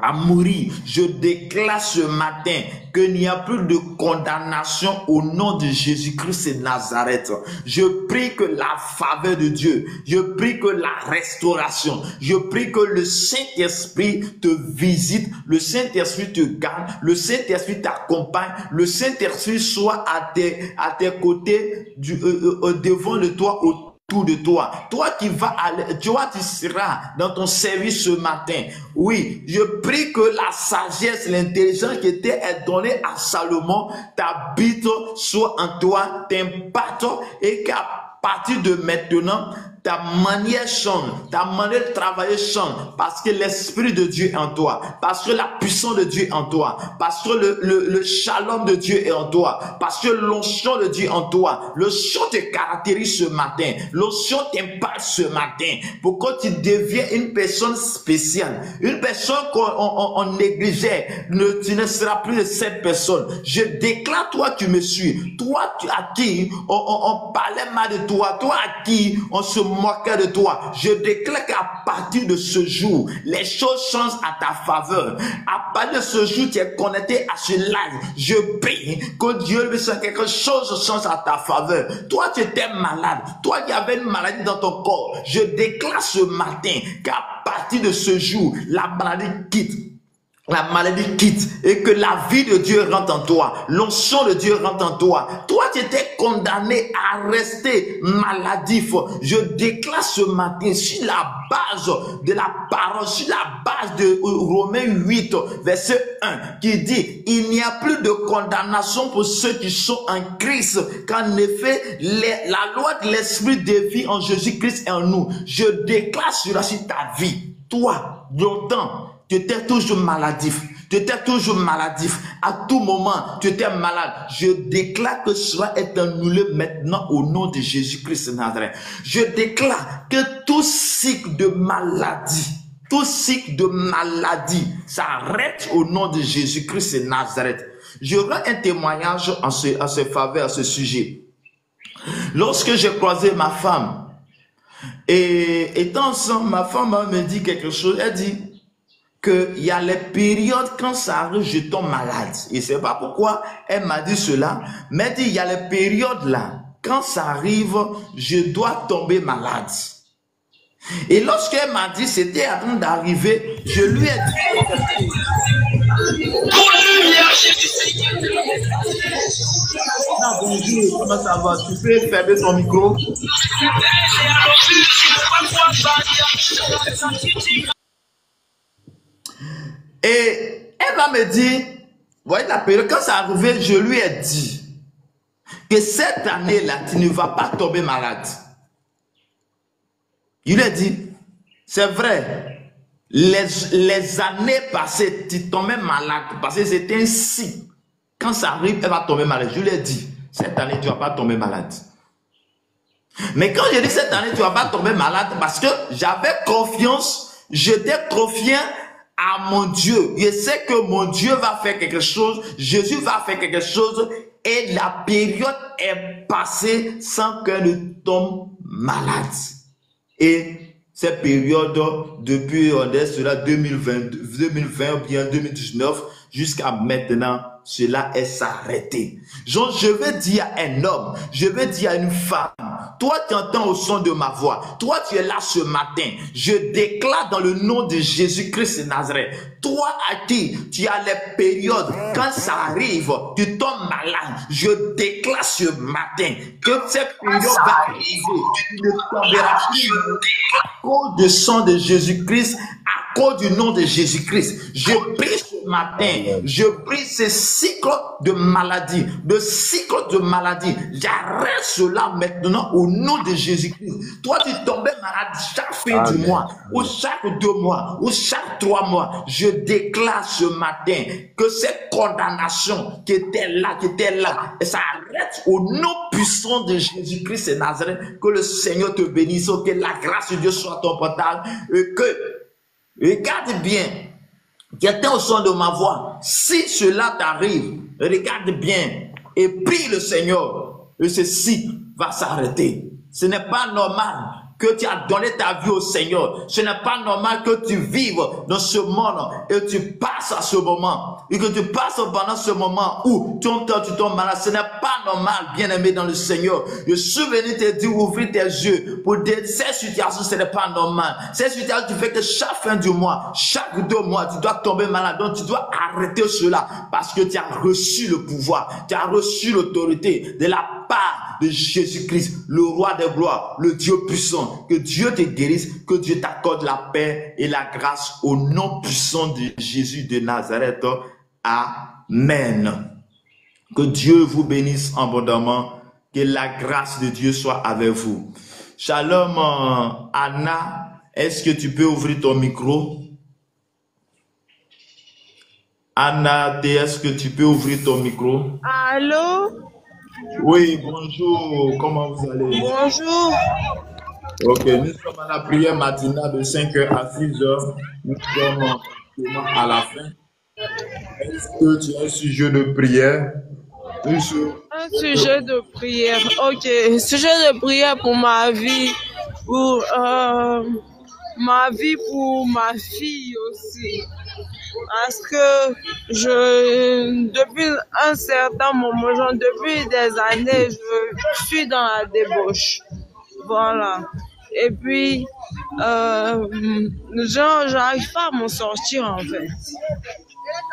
à mourir, je déclare ce matin qu'il n'y a plus de condamnation au nom de Jésus-Christ de Nazareth. Je prie que la faveur de Dieu, je prie que la restauration, je prie que le Saint-Esprit te visite, le Saint-Esprit te garde, le Saint-Esprit t'accompagne, le Saint-Esprit soit à tes côtés, devant de toi, de toi. Toi qui vas aller, toi tu seras dans ton service ce matin. Oui, je prie que la sagesse, l'intelligence qui était donnée à Salomon t'habite, soit en toi, t'impacte et qu'à partir de maintenant, ta manière change, ta manière de travailler change, parce que l'Esprit de Dieu est en toi, parce que la puissance de Dieu est en toi, parce que le shalom de Dieu est en toi, parce que l'onction de Dieu est en toi. L'onction te caractérise ce matin, l'onction t'impacte ce matin, pour que tu deviens une personne spéciale, une personne qu'on négligeait. Tu ne seras plus de cette personne. Je déclare, toi qui me suis, toi à qui on parlait mal de toi, toi à qui on se moquer de toi, je déclare qu'à partir de ce jour, les choses changent à ta faveur. À partir de ce jour, tu es connecté à ce live. Je prie que Dieu lui fasse quelque chose change à ta faveur. Toi, tu étais malade. Toi qui avais une maladie dans ton corps. Je déclare ce matin qu'à partir partir de ce jour, la maladie quitte. La maladie quitte et que la vie de Dieu rentre en toi. L'onction de Dieu rentre en toi. Toi, tu étais condamné à rester maladif. Je déclare ce matin sur la base de la parole, sur la base de Romains 8, verset 1, qui dit, il n'y a plus de condamnation pour ceux qui sont en Christ, qu'en effet, la loi de l'esprit de vie en Jésus-Christ est en nous. Je déclare cela sur ta vie. Toi, longtemps, tu étais toujours maladif. Tu étais toujours maladif. À tout moment, tu étais malade. Je déclare que cela est annulé maintenant au nom de Jésus-Christ de Nazareth. Je déclare que tout cycle de maladie, s'arrête au nom de Jésus-Christ de Nazareth. Je rends un témoignage en ce faveur, à ce sujet. Lorsque j'ai croisé ma femme, et étant ensemble, ma femme me dit quelque chose. Elle dit qu'il y a les périodes quand ça arrive, je tombe malade. Et je ne sais pas pourquoi elle m'a dit cela, mais elle dit il y a les périodes là, quand ça arrive, je dois tomber malade. Et lorsqu'elle m'a dit c'était avant d'arriver, je lui ai dit ah, bonjour, comment ça va? Tu peux fermer ton micro? Et elle va me dire, voyez la période, quand ça arrivait, je lui ai dit que cette année-là, tu ne vas pas tomber malade. Il lui a dit, c'est vrai, les années passées, tu tombais malade, parce que c'était ainsi. Quand ça arrive, elle va tomber malade. Je lui ai dit, cette année, tu ne vas pas tomber malade. Mais quand j'ai dit cette année, tu ne vas pas tomber malade, parce que j'avais confiance, j'étais confiant à mon Dieu. Je sais que mon Dieu va faire quelque chose, Jésus va faire quelque chose, et la période est passée sans qu'elle ne tombe malade. Et cette période, depuis on est cela 2020 ou bien 2019, jusqu'à maintenant, cela est s'arrêté. Genre, je vais dire à un homme, je vais dire à une femme, toi tu entends au son de ma voix, toi tu es là ce matin, je déclare dans le nom de Jésus-Christ de Nazareth, toi à qui tu as les périodes, quand ça arrive, tu tombes malade, je déclare ce matin que cette période va arriver, tu ne tomberas plus à cause du sang de Jésus-Christ, à cause du nom de Jésus-Christ. Je prie ce matin, je prie ce cycle de maladie, j'arrête cela maintenant au nom de Jésus-Christ. Toi, tu tombais malade chaque fin du mois, ou chaque 2 mois, ou chaque 3 mois. Je déclare ce matin que cette condamnation qui était là, et ça arrête au nom puissant de Jésus-Christ et Nazareth. Que le Seigneur te bénisse, que la grâce de Dieu soit ton portail, et que, regarde bien, qui était au son de ma voix, si cela t'arrive, regarde bien et prie le Seigneur, et ceci va s'arrêter. Ce n'est pas normal que tu as donné ta vie au Seigneur. Ce n'est pas normal que tu vives dans ce monde et tu passes à ce moment. Et que tu passes pendant ce moment où tu tombes malade. Ce n'est pas normal, bien-aimé dans le Seigneur. Je suis venu te dire, ouvrir tes yeux pour dire, ces situations, ce n'est pas normal. Ces situations, tu fais que chaque fin du mois, chaque 2 mois, tu dois tomber malade. Donc, tu dois arrêter cela parce que tu as reçu le pouvoir, tu as reçu l'autorité de la part de Jésus-Christ, le roi des gloires, le Dieu puissant. Que Dieu te guérisse, que Dieu t'accorde la paix et la grâce au nom puissant de Jésus de Nazareth. Amen. Que Dieu vous bénisse abondamment, que la grâce de Dieu soit avec vous. Shalom, Anna, est-ce que tu peux ouvrir ton micro? Anna, est-ce que tu peux ouvrir ton micro? Allô? Oui, bonjour, comment vous allez? Bonjour. Ok, nous sommes à la prière matinale de 5h à 6h. Nous sommes à la fin. Est-ce que tu as un sujet de prière? Un sujet de prière, ok. Sujet de prière pour ma vie, pour ma fille aussi. Parce que depuis un certain moment, depuis des années, je suis dans la débauche. Voilà. Et puis, genre, j'arrive pas à m'en sortir en fait.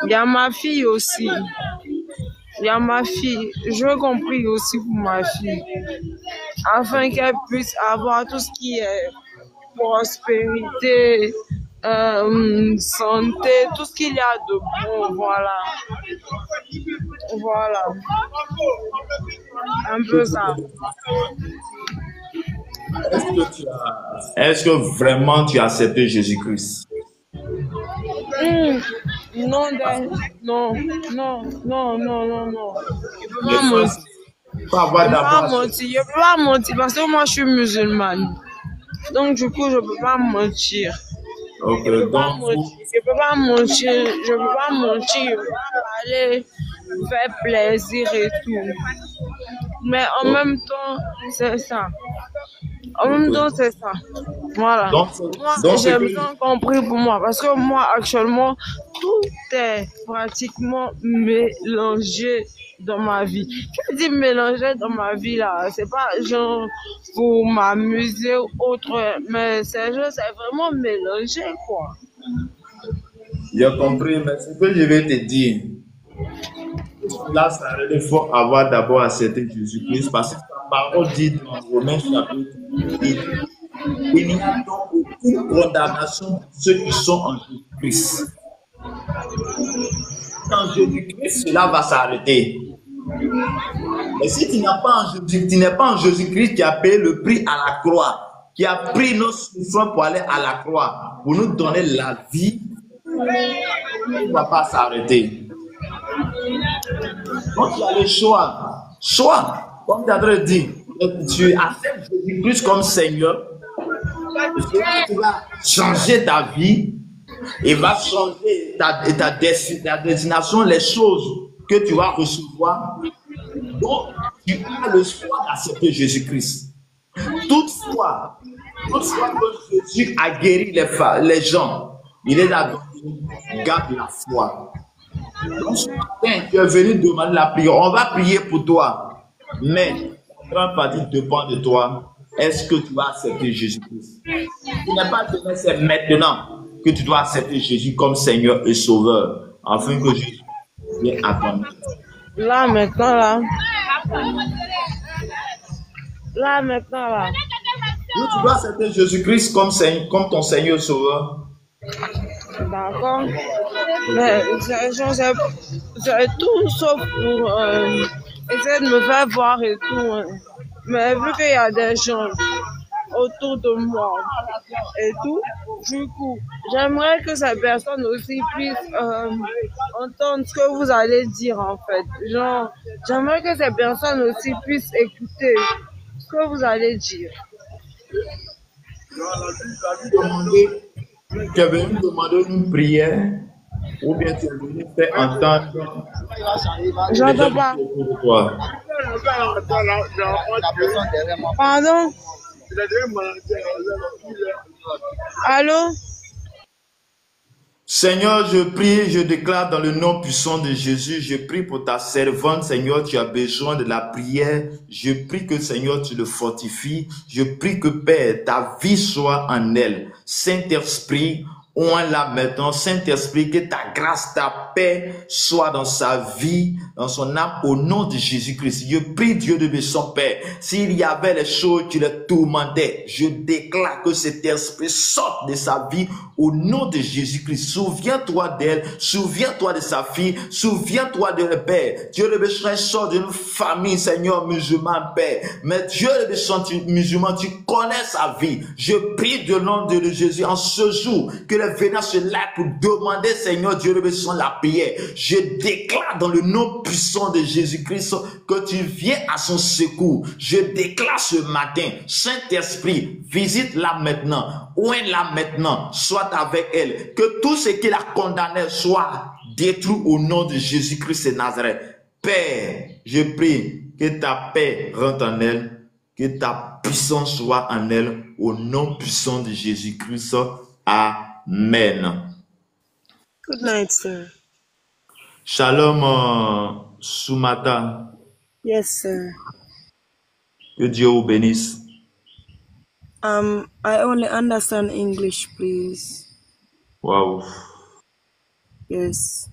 Il y a ma fille aussi. Il y a ma fille. Je compris aussi pour ma fille. Afin qu'elle puisse avoir tout ce qui est prospérité, santé, tout ce qu'il y a de bon, voilà. Voilà. Un peu ça. Est-ce que vraiment tu as accepté Jésus-Christ? Non, non, non, non, non, non, non. Je peux pas Les mentir. frères, faut avoir Je peux pas d'abord. mentir. Je peux pas mentir parce que moi je suis musulmane. Donc du coup je peux pas mentir. Ok, Je peux pas donc mentir. Je peux pas mentir. Je peux pas mentir. Je peux pas aller faire plaisir et tout. Mais en même temps, c'est ça. En même temps, c'est ça. Voilà. donc, Moi, donc j'ai c'est que bien compris pour moi. Parce que moi, actuellement, tout est pratiquement mélangé dans ma vie. Je dis mélangé dans ma vie là. C'est pas genre pour m'amuser ou autre. Mais c'est genre, c'est vraiment mélangé quoi. j'ai compris, mais ce que je vais te dire, là, il faut avoir d'abord accepté Jésus-Christ parce que sa parole dit dans Romains chapitre 8, il n'y a donc aucune condamnation pour ceux qui sont en Jésus-Christ. En Jésus-Christ, cela va s'arrêter. Mais si tu n'es pas en Jésus-Christ qui a payé le prix à la croix, qui a pris nos souffrances pour aller à la croix, pour nous donner la vie, il ne va pas s'arrêter. Donc tu as le choix. Choix, comme tu as dit, tu acceptes Jésus-Christ comme Seigneur, tu vas changer ta vie et va changer ta destination, les choses que tu vas recevoir. Donc, tu as le choix d'accepter Jésus-Christ. Toutefois que Jésus a guéri les gens, il est là, garde la foi. Donc, ce matin, tu es venu demander la prière. On va prier pour toi. Mais la grande partie dépend de toi. Est-ce que tu vas accepter Jésus-Christ? Ce n'est pas demain, c'est maintenant que tu dois accepter Jésus comme Seigneur et Sauveur, afin que Jésus vienne à ton aide. Là, maintenant, là. Là, maintenant, là. Donc, tu dois accepter Jésus-Christ comme ton Seigneur et Sauveur. D'accord. Mais c'est tout sauf pour essayer de me faire voir et tout. Hein. Mais vu qu'il y a des gens autour de moi et tout, du coup, j'aimerais que ces personnes aussi puissent entendre ce que vous allez dire en fait. Genre, j'aimerais que ces personnes aussi puissent écouter ce que vous allez dire. Tu es venu demander une prière ou bien tu es venu faire entendre J'entends pas. de toi. Pardon? Allô? Seigneur, je prie, je déclare dans le nom puissant de Jésus, je prie pour ta servante, Seigneur, tu as besoin de la prière. Je prie que, Seigneur, tu le fortifies. Je prie que, Père, ta vie soit en elle. Saint-Esprit, oins-la maintenant. Saint-Esprit, que ta grâce, ta paix soit dans sa vie, dans son âme, au nom de Jésus-Christ. Je prie Dieu de son Père. S'il y avait les choses qui le tourmentaient, je déclare que cet esprit sorte de sa vie au nom de Jésus-Christ. Souviens-toi d'elle, souviens-toi de sa fille, souviens-toi de le Père. Dieu le béni sort d'une famille, Seigneur, musulman, Père. Mais Dieu le béni musulman, tu connais sa vie. Je prie de nom de Jésus en ce jour que les venants se lèvent pour demander, Seigneur, Dieu le béni, la prière. Je déclare dans le nom puissant de Jésus-Christ que tu viens à son secours. Je déclare ce matin, Saint-Esprit, visite-la maintenant, oins-la maintenant, sois avec elle, que tout ce qui la condamnait soit détruit au nom de Jésus-Christ et Nazareth. Père, je prie que ta paix rentre en elle, que ta puissance soit en elle, au nom puissant de Jésus-Christ. Amen. Good night, sir. Shalom, Soumata. Yes, sir. Que Dieu vous bénisse. I only understand English, please. Waouh. Yes.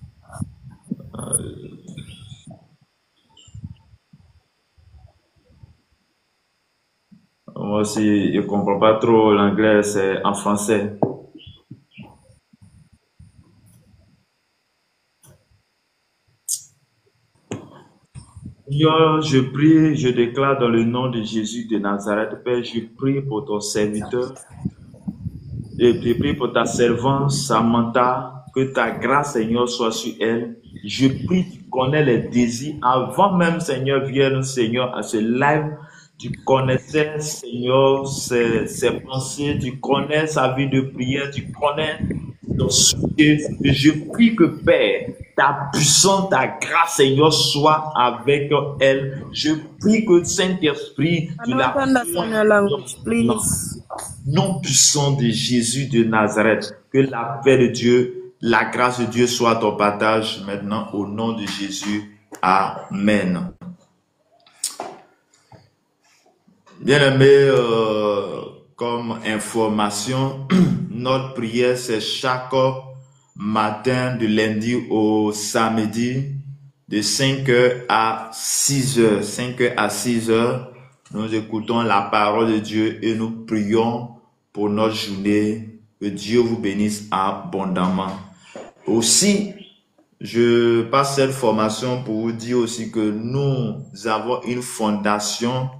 Moi aussi, je comprends pas trop l'anglais, c'est en français. Seigneur, je prie, je déclare dans le nom de Jésus de Nazareth, Père, je prie pour ton serviteur, je prie pour ta servante, Samantha, que ta grâce, Seigneur, soit sur elle. Je prie, tu connais les désirs. Avant même, Seigneur, vienne, Seigneur, à ce live, tu connaissais, Seigneur, ses pensées, tu connais sa vie de prière, tu connais ton sujet. Je prie que, Père, ta puissance, ta grâce, Seigneur, soit avec elle. Je prie que, Saint-Esprit, I tu don't la understand your language, please. nom puissant de Jésus de Nazareth, que la paix de Dieu, la grâce de Dieu soit à ton partage maintenant au nom de Jésus. Amen. Bien-aimés, comme information, notre prière c'est chaque matin de lundi au samedi de 5h à 6h. 5h à 6h, nous écoutons la parole de Dieu et nous prions pour notre journée. Que Dieu vous bénisse abondamment. Aussi, je passe cette formation pour vous dire aussi que nous avons une fondation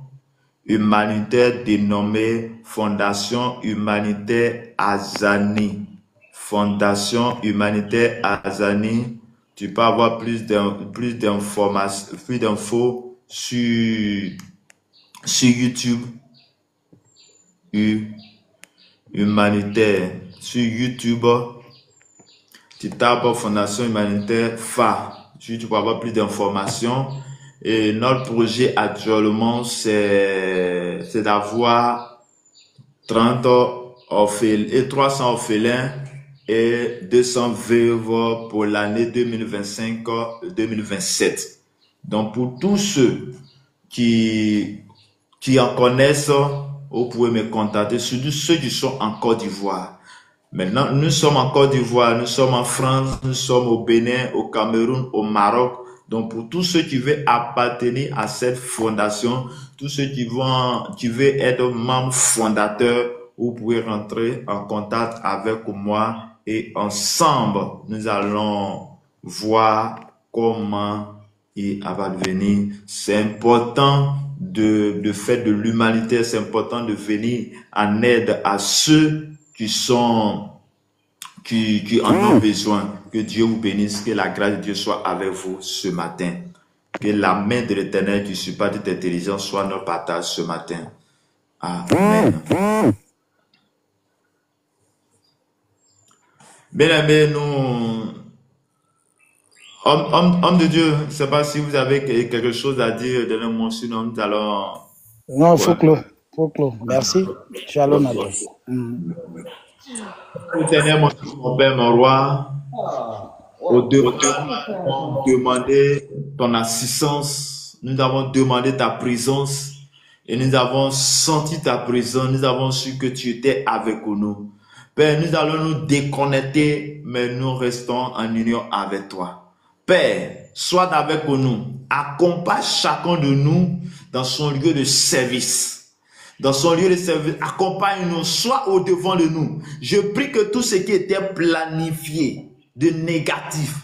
humanitaire dénommée Fondation Humanitaire Azani. Fondation Humanitaire Azani. Tu peux avoir plus d'informations, plus d'infos sur YouTube. Humanitaire. Sur YouTube, tu tapes Fondation Humanitaire FA. Tu peux avoir plus d'informations. Et notre projet actuellement, c'est d'avoir 30 orphelins et 300 orphelins et 200 veuves pour l'année 2025-2027. Donc, pour tous ceux qui en connaissent, vous pouvez me contacter, surtout ceux qui sont en Côte d'Ivoire. Maintenant, nous sommes en Côte d'Ivoire, nous sommes en France, nous sommes au Bénin, au Cameroun, au Maroc. Donc, pour tous ceux qui veulent appartenir à cette fondation, tous ceux qui veulent être membres fondateurs, vous pouvez rentrer en contact avec moi et ensemble, nous allons voir comment il va devenir. C'est important de faire de l'humanité, c'est important de venir en aide à ceux qui en ont besoin. Que Dieu vous bénisse, que la grâce de Dieu soit avec vous ce matin. Que la main de l'Éternel qui supplie toute intelligence soit notre partage ce matin. Amen. Bien-aimés, nous, homme de Dieu, je ne sais pas si vous avez quelque chose à dire, donnez-moi sinon nous allons... Non, il faut clore. Merci. Shalom à toi. Éternel, mon Père, mon roi, au-delà, nous avons demandé ton assistance, nous avons demandé ta présence et nous avons senti ta présence, nous avons su que tu étais avec nous. Père, nous allons nous déconnecter, mais nous restons en union avec toi. Père, sois avec nous, accompagne chacun de nous dans son lieu de service. Dans son lieu de service, accompagne-nous, sois au devant de nous. Je prie que tout ce qui était planifié de négatif,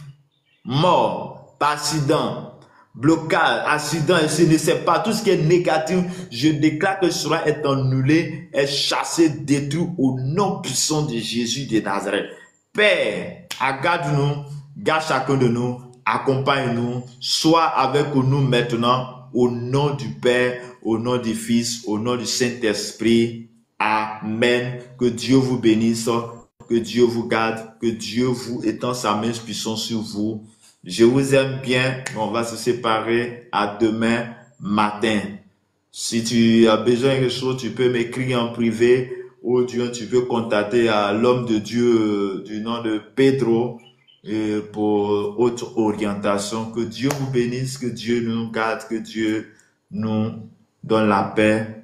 mort, accident, blocage, accident, et ce ne sait pas, tout ce qui est négatif, je déclare que cela est annulé, est chassé, détruit au nom puissant de Jésus de Nazareth. Père, garde-nous, garde chacun de nous, accompagne-nous, sois avec nous maintenant, au nom du Père, au nom du Fils, au nom du Saint-Esprit. Amen. Que Dieu vous bénisse, que Dieu vous garde, que Dieu vous étende sa main puissante sur vous. Je vous aime bien. On va se séparer à demain matin. Si tu as besoin de quelque chose, tu peux m'écrire en privé ou tu peux contacter à l'homme de Dieu du nom de Pedro pour autre orientation. Que Dieu vous bénisse, que Dieu nous garde, que Dieu nous donne la paix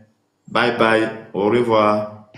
Bye bye. Au revoir.